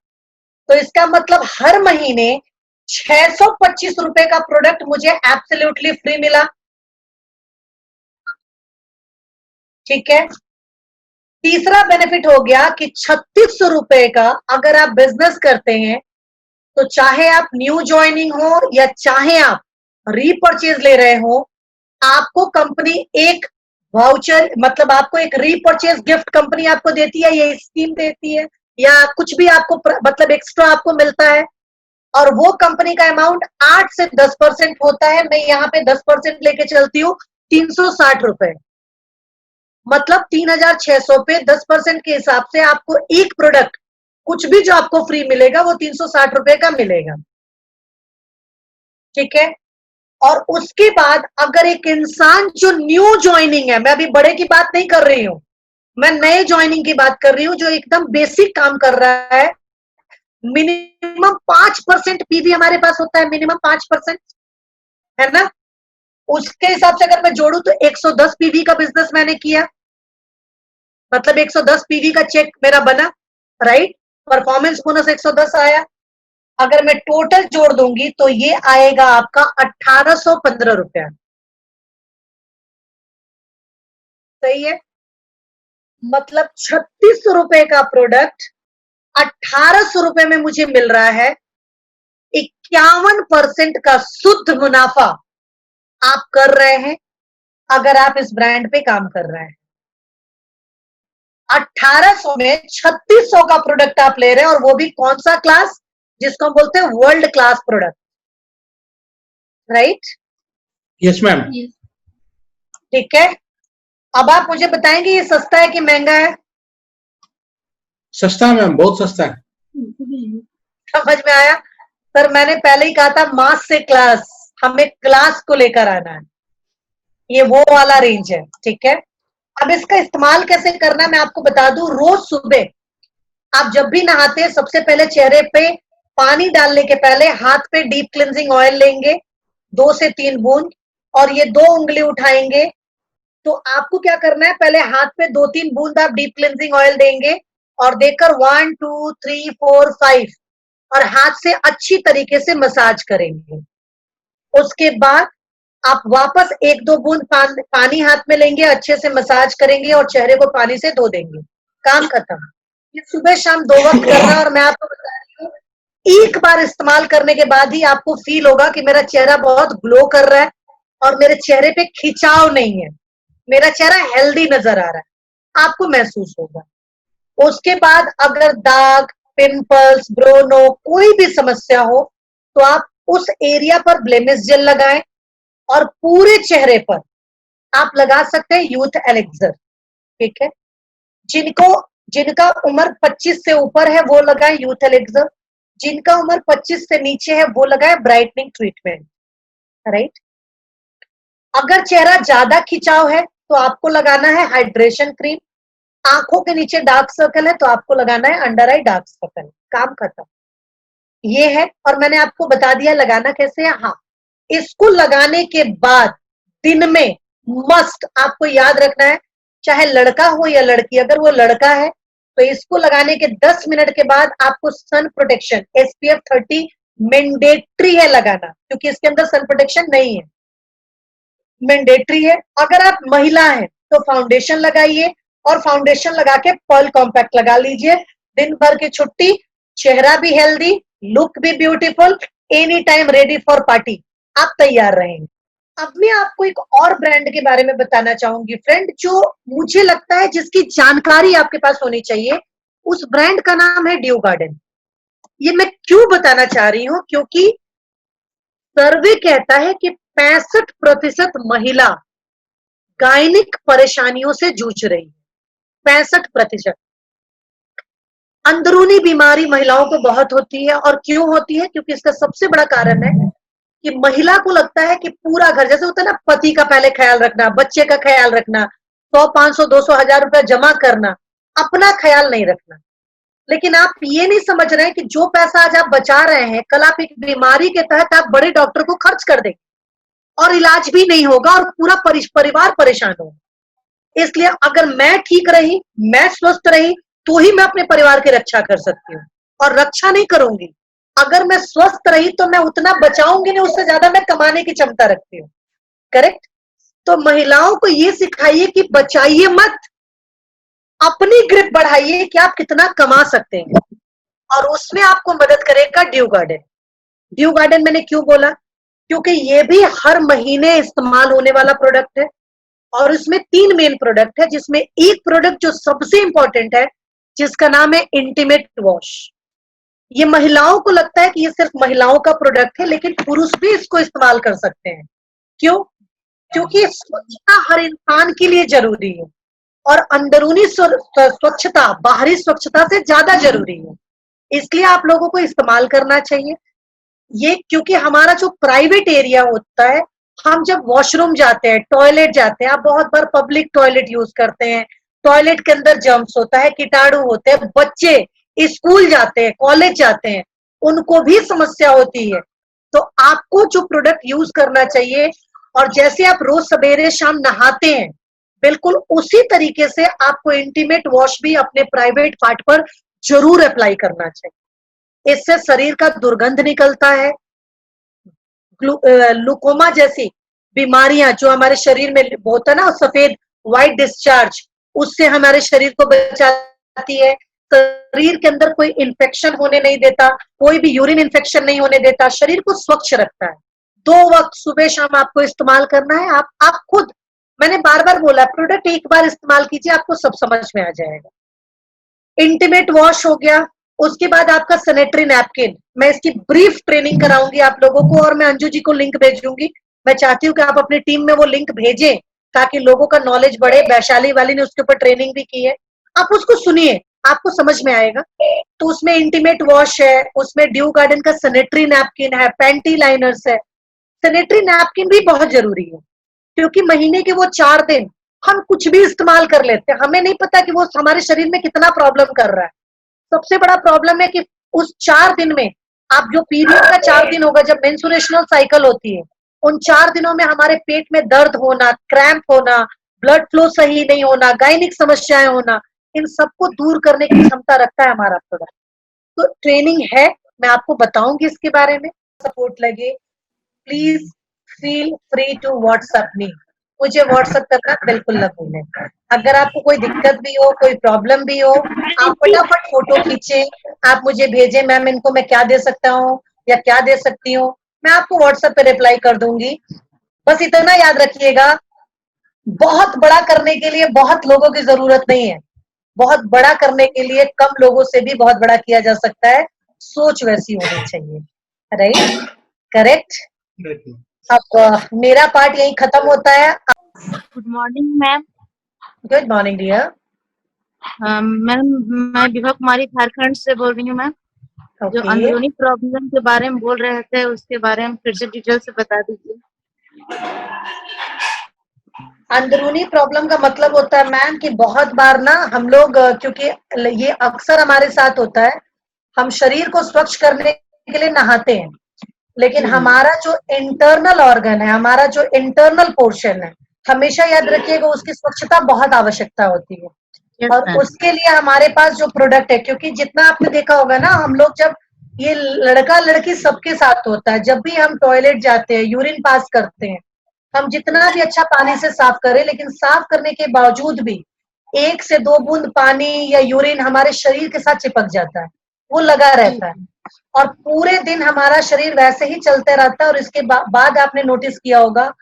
तो इसका मतलब हर महीने 625 रुपए का प्रोडक्ट मुझे एब्सोल्युटली फ्री मिला, ठीक है। तीसरा बेनिफिट हो गया कि 3600 रुपए का अगर आप बिजनेस करते हैं, तो चाहे आप न्यू ज्वाइनिंग हो या चाहे आप रीपर्चेज ले रहे हो, आपको कंपनी एक वाउचर, मतलब आपको एक रीपर्चेज गिफ्ट कंपनी आपको देती है, ये स्कीम देती है, या कुछ भी आपको मतलब एक्स्ट्रा आपको मिलता है, और वो कंपनी का अमाउंट 8 से 10% होता है। मैं यहाँ पे 10% लेके चलती हूँ, 360 रुपए, मतलब 3600 पे 10% के हिसाब से आपको एक प्रोडक्ट, कुछ भी जो आपको फ्री मिलेगा वो 360 रुपए का मिलेगा, ठीक है। और उसके बाद अगर एक इंसान जो न्यू ज्वाइनिंग है, मैं अभी बड़े की बात नहीं कर रही हूं, मैं नए ज्वाइनिंग की बात कर रही हूं, जो एकदम बेसिक काम कर रहा है, मिनिमम 5% पीवी हमारे पास होता है, मिनिमम 5%, है ना। उसके हिसाब से अगर मैं जोड़ू तो 110 पीवी का बिजनेस मैंने किया, मतलब 110 पीवी का चेक मेरा बना, राइट। परफॉर्मेंस बोनस 110 आया। अगर मैं टोटल जोड़ दूंगी तो ये आएगा आपका 1815 रुपया, सही है। मतलब 3600 रुपए का प्रोडक्ट 1800 रुपए में मुझे मिल रहा है। 51% का शुद्ध मुनाफा आप कर रहे हैं अगर आप इस ब्रांड पे काम कर रहे हैं। 1800 में 3600 का प्रोडक्ट आप ले रहे हैं, और वो भी कौन सा क्लास? जिसको हम बोलते हैं world class product, right? Yes, ma'am. Yes. ठीक है। अब आप मुझे बताएंगे ये सस्ता है कि महंगा है? सस्ता है मैम, बहुत सस्ता है। समझ में आया? सर मैंने पहले ही कहा था, मास से क्लास, हमें क्लास को लेकर आना है, ये वो वाला रेंज है, ठीक है। अब इसका इस्तेमाल कैसे करना है मैं आपको बता दूं। रोज सुबह आप जब भी नहाते हैं सबसे पहले चेहरे पे पानी डालने के पहले हाथ पे डीप क्लिनजिंग ऑयल लेंगे 2 से 3 बूंद, और ये 2 उंगली उठाएंगे। तो आपको क्या करना है, पहले हाथ पे 2-3 बूंद आप डीप क्लिनजिंग ऑयल देंगे और देकर 1 2 3 4 5 और हाथ से अच्छी तरीके से मसाज करेंगे। उसके बाद आप वापस 1-2 बूंद पानी हाथ में लेंगे, अच्छे से मसाज करेंगे और चेहरे को पानी से धो देंगे। काम खत्म। ये सुबह शाम 2 वक्त करना है और मैं आपको बता रही हूँ एक बार इस्तेमाल करने के बाद ही आपको फील होगा कि मेरा चेहरा बहुत ग्लो कर रहा है और मेरे चेहरे पे खिंचाव नहीं है, मेरा चेहरा हेल्दी नजर आ रहा है, आपको महसूस होगा। उसके बाद अगर दाग, पिंपल्स, ब्रोनो कोई भी समस्या हो तो आप उस एरिया पर ब्लेमिश जेल लगाएं और पूरे चेहरे पर आप लगा सकते हैं यूथ एलेक्सर। ठीक है, जिनका उम्र 25 से ऊपर है वो लगाए यूथ एलेक्सर, जिनका उम्र 25 से नीचे है वो लगाए ब्राइटनिंग ट्रीटमेंट। राइट, अगर चेहरा ज्यादा खिंचाव है तो आपको लगाना है हाइड्रेशन क्रीम। आंखों के नीचे डार्क सर्कल है तो आपको लगाना है अंडर आई डार्क सर्कल। काम खत्म। ये है, और मैंने आपको बता दिया लगाना कैसे है। हाँ, इसको लगाने के बाद दिन में मस्ट आपको याद रखना है, चाहे लड़का हो या लड़की, अगर वो लड़का है तो इसको लगाने के 10 मिनट के बाद आपको सन प्रोटेक्शन SPF 30 मैंडेटरी है लगाना, क्योंकि इसके अंदर सन प्रोटेक्शन नहीं है, मैंडेटरी है। अगर आप महिला हैं तो फाउंडेशन लगाइए और फाउंडेशन लगा के पर्ल कॉम्पैक्ट लगा लीजिए। दिन भर की छुट्टी, चेहरा भी हेल्दी, लुक भी beautiful, any time ready for party, आप तैयार रहेंगे। अब मैं आपको एक और ब्रांड के बारे में बताना चाहूंगी फ्रेंड, जो मुझे लगता है जिसकी जानकारी आपके पास होनी चाहिए। उस ब्रांड का नाम है ड्यू गार्डन। ये मैं क्यों बताना चाह रही हूं, क्योंकि सर्वे कहता है कि 65% महिला गायनिक परेशानियों से जूझ रही है। 65%। अंदरूनी बीमारी महिलाओं को बहुत होती है, और क्यों होती है, क्योंकि इसका सबसे बड़ा कारण है कि महिला को लगता है कि पूरा घर, जैसे होता है ना, पति का पहले ख्याल रखना, बच्चे का ख्याल रखना, 100 500 200 हजार रुपया जमा करना, अपना ख्याल नहीं रखना। लेकिन आप ये नहीं समझ रहे हैं कि जो पैसा आज आप बचा रहे हैं, कल आप एक बीमारी के तहत आप बड़े डॉक्टर को खर्च कर देंगे और इलाज भी नहीं होगा और पूरा परिवार परेशान होगा। इसलिए अगर मैं ठीक रही, मैं स्वस्थ रही, तो ही मैं अपने परिवार की रक्षा कर सकती हूँ, और रक्षा नहीं करूंगी। अगर मैं स्वस्थ रही तो मैं उतना बचाऊंगी नहीं, उससे ज्यादा मैं कमाने की क्षमता रखती हूँ। करेक्ट। तो महिलाओं को ये सिखाइए कि बचाइए मत, अपनी ग्रिप बढ़ाइए कि आप कितना कमा सकते हैं, और उसमें आपको मदद करेगा ड्यू गार्डन। ड्यू गार्डन मैंने क्यों बोला, क्योंकि ये भी हर महीने इस्तेमाल होने वाला प्रोडक्ट है, और इसमें 3 मेन प्रोडक्ट है, जिसमें एक प्रोडक्ट जो सबसे इंपॉर्टेंट है, जिसका नाम है इंटीमेट वॉश। ये महिलाओं को लगता है कि ये सिर्फ महिलाओं का प्रोडक्ट है, लेकिन पुरुष भी इसको इस्तेमाल कर सकते हैं। क्यों? क्योंकि स्वच्छता हर इंसान के लिए जरूरी है, और अंदरूनी स्वच्छता बाहरी स्वच्छता से ज्यादा जरूरी है। इसलिए आप लोगों को इस्तेमाल करना चाहिए ये, क्योंकि हमारा जो प्राइवेट एरिया होता है, हम जब वॉशरूम जाते हैं, टॉयलेट जाते हैं, आप बहुत बार पब्लिक टॉयलेट यूज करते हैं, टॉयलेट के अंदर जर्म्स होता है, कीटाणु होते हैं, बच्चे स्कूल जाते हैं, कॉलेज जाते हैं, उनको भी समस्या होती है। तो आपको जो प्रोडक्ट यूज करना चाहिए, और जैसे आप रोज सवेरे शाम नहाते हैं, बिल्कुल उसी तरीके से आपको इंटीमेट वॉश भी अपने प्राइवेट पार्ट पर जरूर अप्लाई करना चाहिए। इससे शरीर का दुर्गंध निकलता है। ग्लूकोमा जैसी बीमारियां जो हमारे शरीर में होता है ना, सफेद व्हाइट डिस्चार्ज, उससे हमारे शरीर को बचाती है। शरीर के अंदर कोई इन्फेक्शन होने नहीं देता, कोई भी यूरिन इन्फेक्शन नहीं होने देता, शरीर को स्वच्छ रखता है। 2 वक्त सुबह शाम आपको इस्तेमाल करना है। आप खुद, मैंने बार बार बोला, प्रोडक्ट एक बार इस्तेमाल कीजिए, आपको सब समझ में आ जाएगा। इंटीमेट वॉश हो गया, उसके बाद आपका सैनिटरी नैपकिन। मैं इसकी ब्रीफ ट्रेनिंग कराऊंगी आप लोगों को, और मैं अंजू जी को लिंक भेजूंगी। मैं चाहती हूँ कि आप अपनी टीम में वो लिंक भेजें, ताकि लोगों का नॉलेज बढ़े। वैशाली वाली ने उसके ऊपर ट्रेनिंग भी की है, आप उसको सुनिए, आपको समझ में आएगा। तो उसमें इंटीमेट वॉश है, उसमें ड्यू गार्डन का सैनिटरी नैपकिन है, पैंटी लाइनर्स है। सैनिटरी नैपकिन भी बहुत जरूरी है, क्योंकि महीने के वो 4 दिन हम कुछ भी इस्तेमाल कर लेते हैं, हमें नहीं पता कि वो हमारे शरीर में कितना प्रॉब्लम कर रहा है। सबसे बड़ा प्रॉब्लम है कि उस 4 दिन में, आप जो पीरियड का 4 दिन होगा जब मेंस्ट्रुएशनल साइकिल होती है, उन 4 दिनों में हमारे पेट में दर्द होना, क्रैम्प होना, ब्लड फ्लो सही नहीं होना, गायनिक समस्याएं होना, इन सबको दूर करने की क्षमता रखता है हमारा प्रोडक्ट। तो ट्रेनिंग है, मैं आपको बताऊंगी इसके बारे में। सपोर्ट लगे, please feel free to WhatsApp me. मुझे व्हाट्सएप करना बिल्कुल न भूलें। अगर आपको कोई दिक्कत भी हो, कोई प्रॉब्लम भी हो, आप फटाफट फोटो खींचे, आप मुझे भेजें, मैम इनको मैं क्या दे सकता हूँ या क्या दे सकती हूँ, मैं आपको व्हाट्सएप पे रिप्लाई कर दूंगी। बस इतना याद रखिएगा, बहुत बड़ा करने के लिए बहुत लोगों की जरूरत नहीं है, बहुत बड़ा करने के लिए कम लोगों से भी बहुत बड़ा किया जा सकता है। सोच वैसी होनी चाहिए, राइट? करेक्ट। अब मेरा पार्ट यही खत्म होता है। Good morning ma'am. Good morning dear. Ma'am, मैं विभा कुमारी झारखंड से बोल रही हूँ मैम। जो ओके, अंदरूनी प्रॉब्लम के बारे में बोल रहे थे उसके बारे में फिर से डिटेल से बता दीजिए। अंदरूनी प्रॉब्लम का मतलब होता है मैम कि बहुत बार ना हम लोग, क्योंकि ये अक्सर हमारे साथ होता है, हम शरीर को स्वच्छ करने के लिए नहाते हैं, लेकिन हमारा जो इंटरनल ऑर्गन है, हमारा जो इंटरनल पोर्शन है, हमेशा याद रखिएगा उसकी स्वच्छता बहुत आवश्यकता होती है। Yes, और ma'am. उसके लिए हमारे पास जो प्रोडक्ट है, क्योंकि जितना आपने देखा होगा ना, हम लोग जब, ये लड़का लड़की सबके साथ होता है, जब भी हम टॉयलेट जाते हैं, यूरिन पास करते हैं, हम जितना भी अच्छा पानी से साफ करें, लेकिन साफ करने के बावजूद भी 1 से 2 बूंद पानी या यूरिन हमारे शरीर के साथ चिपक जाता है, वो लगा रहता है, और पूरे दिन हमारा शरीर वैसे ही चलते रहता है। और इसके बाद आपने नोटिस किया होगा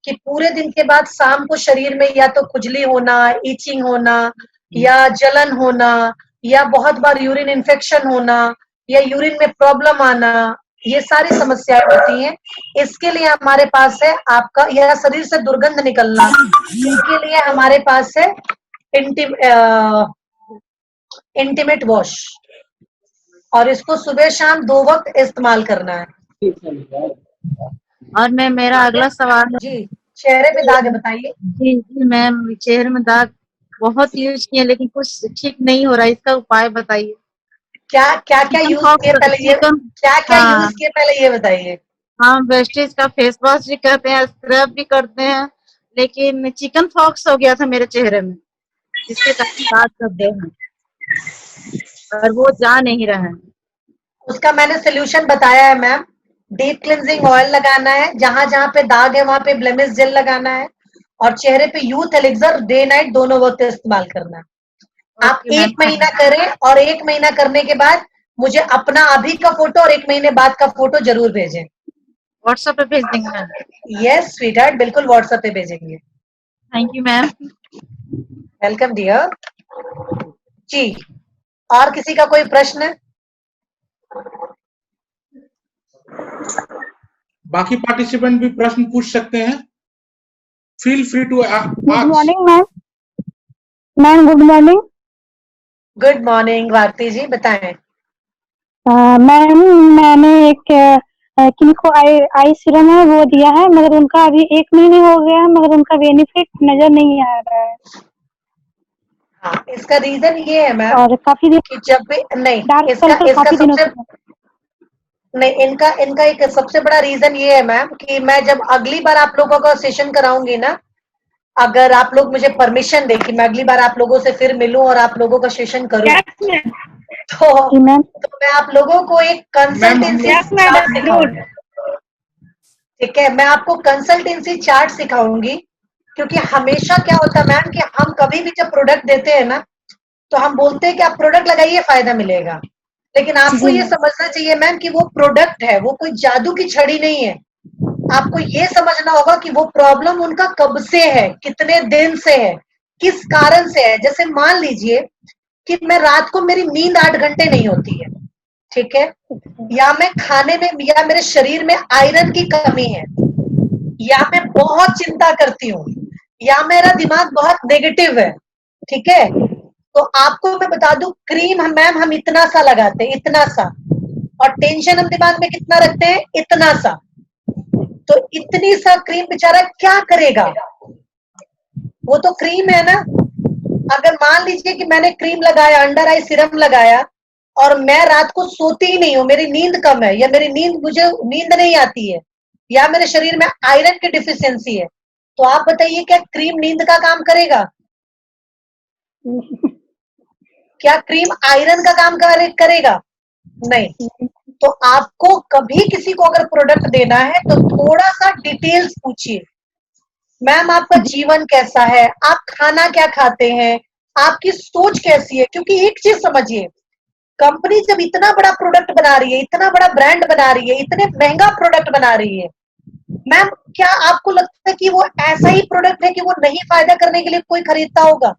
कि पूरे दिन के बाद शाम को शरीर में या तो खुजली होना, ईचिंग होना, या जलन होना, या बहुत बार यूरिन इन्फेक्शन होना, या यूरिन में प्रॉब्लम आना, ये सारी समस्याएं होती हैं। इसके लिए हमारे पास है आपका, या शरीर से दुर्गंध निकलना, इसके लिए हमारे पास है इंटीमेट वॉश, और इसको सुबह शाम 2 वक्त इस्तेमाल करना है। और मैं, मेरा अगला सवाल है जी, चेहरे पे दाग है, बताइए। जी जी मैम, चेहरे में दाग बहुत यूज किए लेकिन कुछ ठीक नहीं हो रहा, इसका उपाय बताइए। क्या क्या क्या चिकन यूज किए पॉक्स, पहले ये, चिकन, क्या क्या हाँ यूज किए पहले ये बताइए। हाँ, वेस्टेज का फेस वॉश भी करते हैं, स्क्रब भी करते हैं, लेकिन चिकन पॉक्स हो गया था मेरे चेहरे में, जिसके कारण दाग कर दे हैं और वो जा नहीं रहा है। उसका मैंने सोल्यूशन बताया है मैम। डीप क्लिनजिंग ऑयल लगाना है, जहां जहां पे दाग है वहां पे ब्लेमिश जेल लगाना है, और चेहरे पे यूथ एलिक्सर डे नाइट दोनों वक्त इस्तेमाल करना है। आप ओके मैम, 1 महीना करें, और 1 महीना करने के बाद मुझे अपना अभी का फोटो और 1 महीने बाद का फोटो जरूर भेजें। व्हाट्सएप पे भेज देंगे मैम। यस स्वीटहार्ट, बिल्कुल व्हाट्सएप पे भेजेंगे। Thank you ma'am. Welcome dear. जी, और किसी का कोई प्रश्न? बाकी पार्टिसिपेंट भी प्रश्न पूछ सकते हैं। Feel free to good ask. Morning ma'am. Ma'am good morning. Good morning Bharti ji, बताएं। मैम मैंने एक किनको आई सीरम है वो दिया है, मगर उनका अभी 1 महीने हो गया है, मगर उनका बेनिफिट नजर नहीं आ रहा है। हाँ, इसका रीजन ये है मैम और काफी दिन कि जब भी नहीं, डार्क इसका सर्कल इसका काफी दिनों सबसे से नहीं, इनका इनका एक सबसे बड़ा रीजन ये है मैम कि मैं जब अगली बार आप लोगों का सेशन कराऊंगी ना, अगर आप लोग मुझे परमिशन दें कि मैं अगली बार आप लोगों से फिर मिलूं और आप लोगों का सेशन करूं, तो जी मैम। मैं आप लोगों को एक मैम हम कंसल्टेंसी लोग चार्ट सिखाऊंगी। ठीक है, मैं आपको कंसल्टेंसी चार्ट सिखाऊंगी, क्योंकि हमेशा क्या होता है मैम कि हम कभी भी जब प्रोडक्ट देते हैं ना, तो हम बोलते हैं कि आप प्रोडक्ट लगाइए फायदा मिलेगा, लेकिन आपको जी ये मैम। समझना चाहिए मैम कि वो प्रोडक्ट है, वो कोई जादू की छड़ी नहीं है। आपको ये समझना होगा कि वो प्रॉब्लम उनका कब से है, कितने दिन से है, किस कारण से है। जैसे मान लीजिए कि मैं रात को, मेरी नींद 8 घंटे नहीं होती है, ठीक है, या मैं खाने में, या मेरे शरीर में आयरन की कमी है, या मैं बहुत चिंता करती हूँ, या मेरा दिमाग बहुत नेगेटिव है, ठीक है, तो आपको मैं बता दूं, क्रीम मैम हम इतना सा लगाते हैं, इतना सा, और टेंशन हम दिमाग में कितना रखते हैं, इतना सा। तो इतनी सा क्रीम बेचारा क्या करेगा, वो तो क्रीम है ना। अगर मान लीजिए कि मैंने क्रीम लगाया, अंडर आई सीरम लगाया और मैं रात को सोती ही नहीं हूँ, मेरी नींद कम है या मुझे नींद नहीं आती है या मेरे शरीर में आयरन की डिफिशियंसी है, तो आप बताइए क्या क्रीम नींद का काम करेगा? क्या क्रीम आयरन का काम करेगा? नहीं। तो आपको कभी किसी को अगर प्रोडक्ट देना है तो थोड़ा सा डिटेल्स पूछिए। मैम आपका जीवन कैसा है, आप खाना क्या खाते हैं, आपकी सोच कैसी है, क्योंकि एक चीज समझिए, कंपनी जब इतना बड़ा प्रोडक्ट बना रही है, इतना बड़ा ब्रांड बना रही है, इतने महंगा प्रोडक्ट बना रही है, मैम क्या आपको लगता है कि वो ऐसा ही प्रोडक्ट है कि वो नहीं फायदा करने के लिए कोई खरीदता होगा?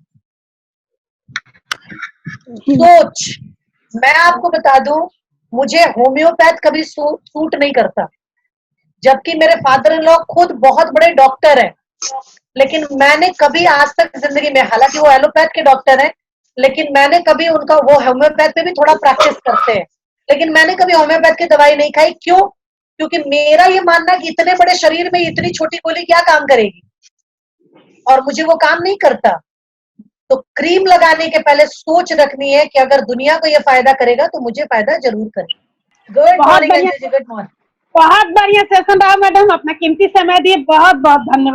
सोच। मैं आपको बता दूं, मुझे होम्योपैथ कभी सूट नहीं करता, जबकि मेरे फादर इन लॉ खुद बहुत बड़े डॉक्टर हैं, लेकिन मैंने कभी आज तक जिंदगी में, हालांकि वो एलोपैथ के डॉक्टर हैं, लेकिन मैंने कभी उनका, वो होम्योपैथ पे भी थोड़ा प्रैक्टिस करते हैं, लेकिन मैंने कभी होम्योपैथ की दवाई नहीं खाई। क्यों? क्योंकि मेरा ये मानना कि इतने बड़े शरीर में इतनी छोटी गोली क्या काम करेगी, और मुझे वो काम नहीं करता। तो क्रीम लगाने के पहले सोच रखनी है कि अगर दुनिया को ये फायदा करेगा तो मुझे फायदा जरूर करेगा। गुड बहुत मॉर्निंग बढ़िया, अंजू जी, गुड मॉर्निंग। बहुत बढ़िया सेशन रहा मैडम, अपना कीमती समय दिए, बहुत बहुत धन्यवाद।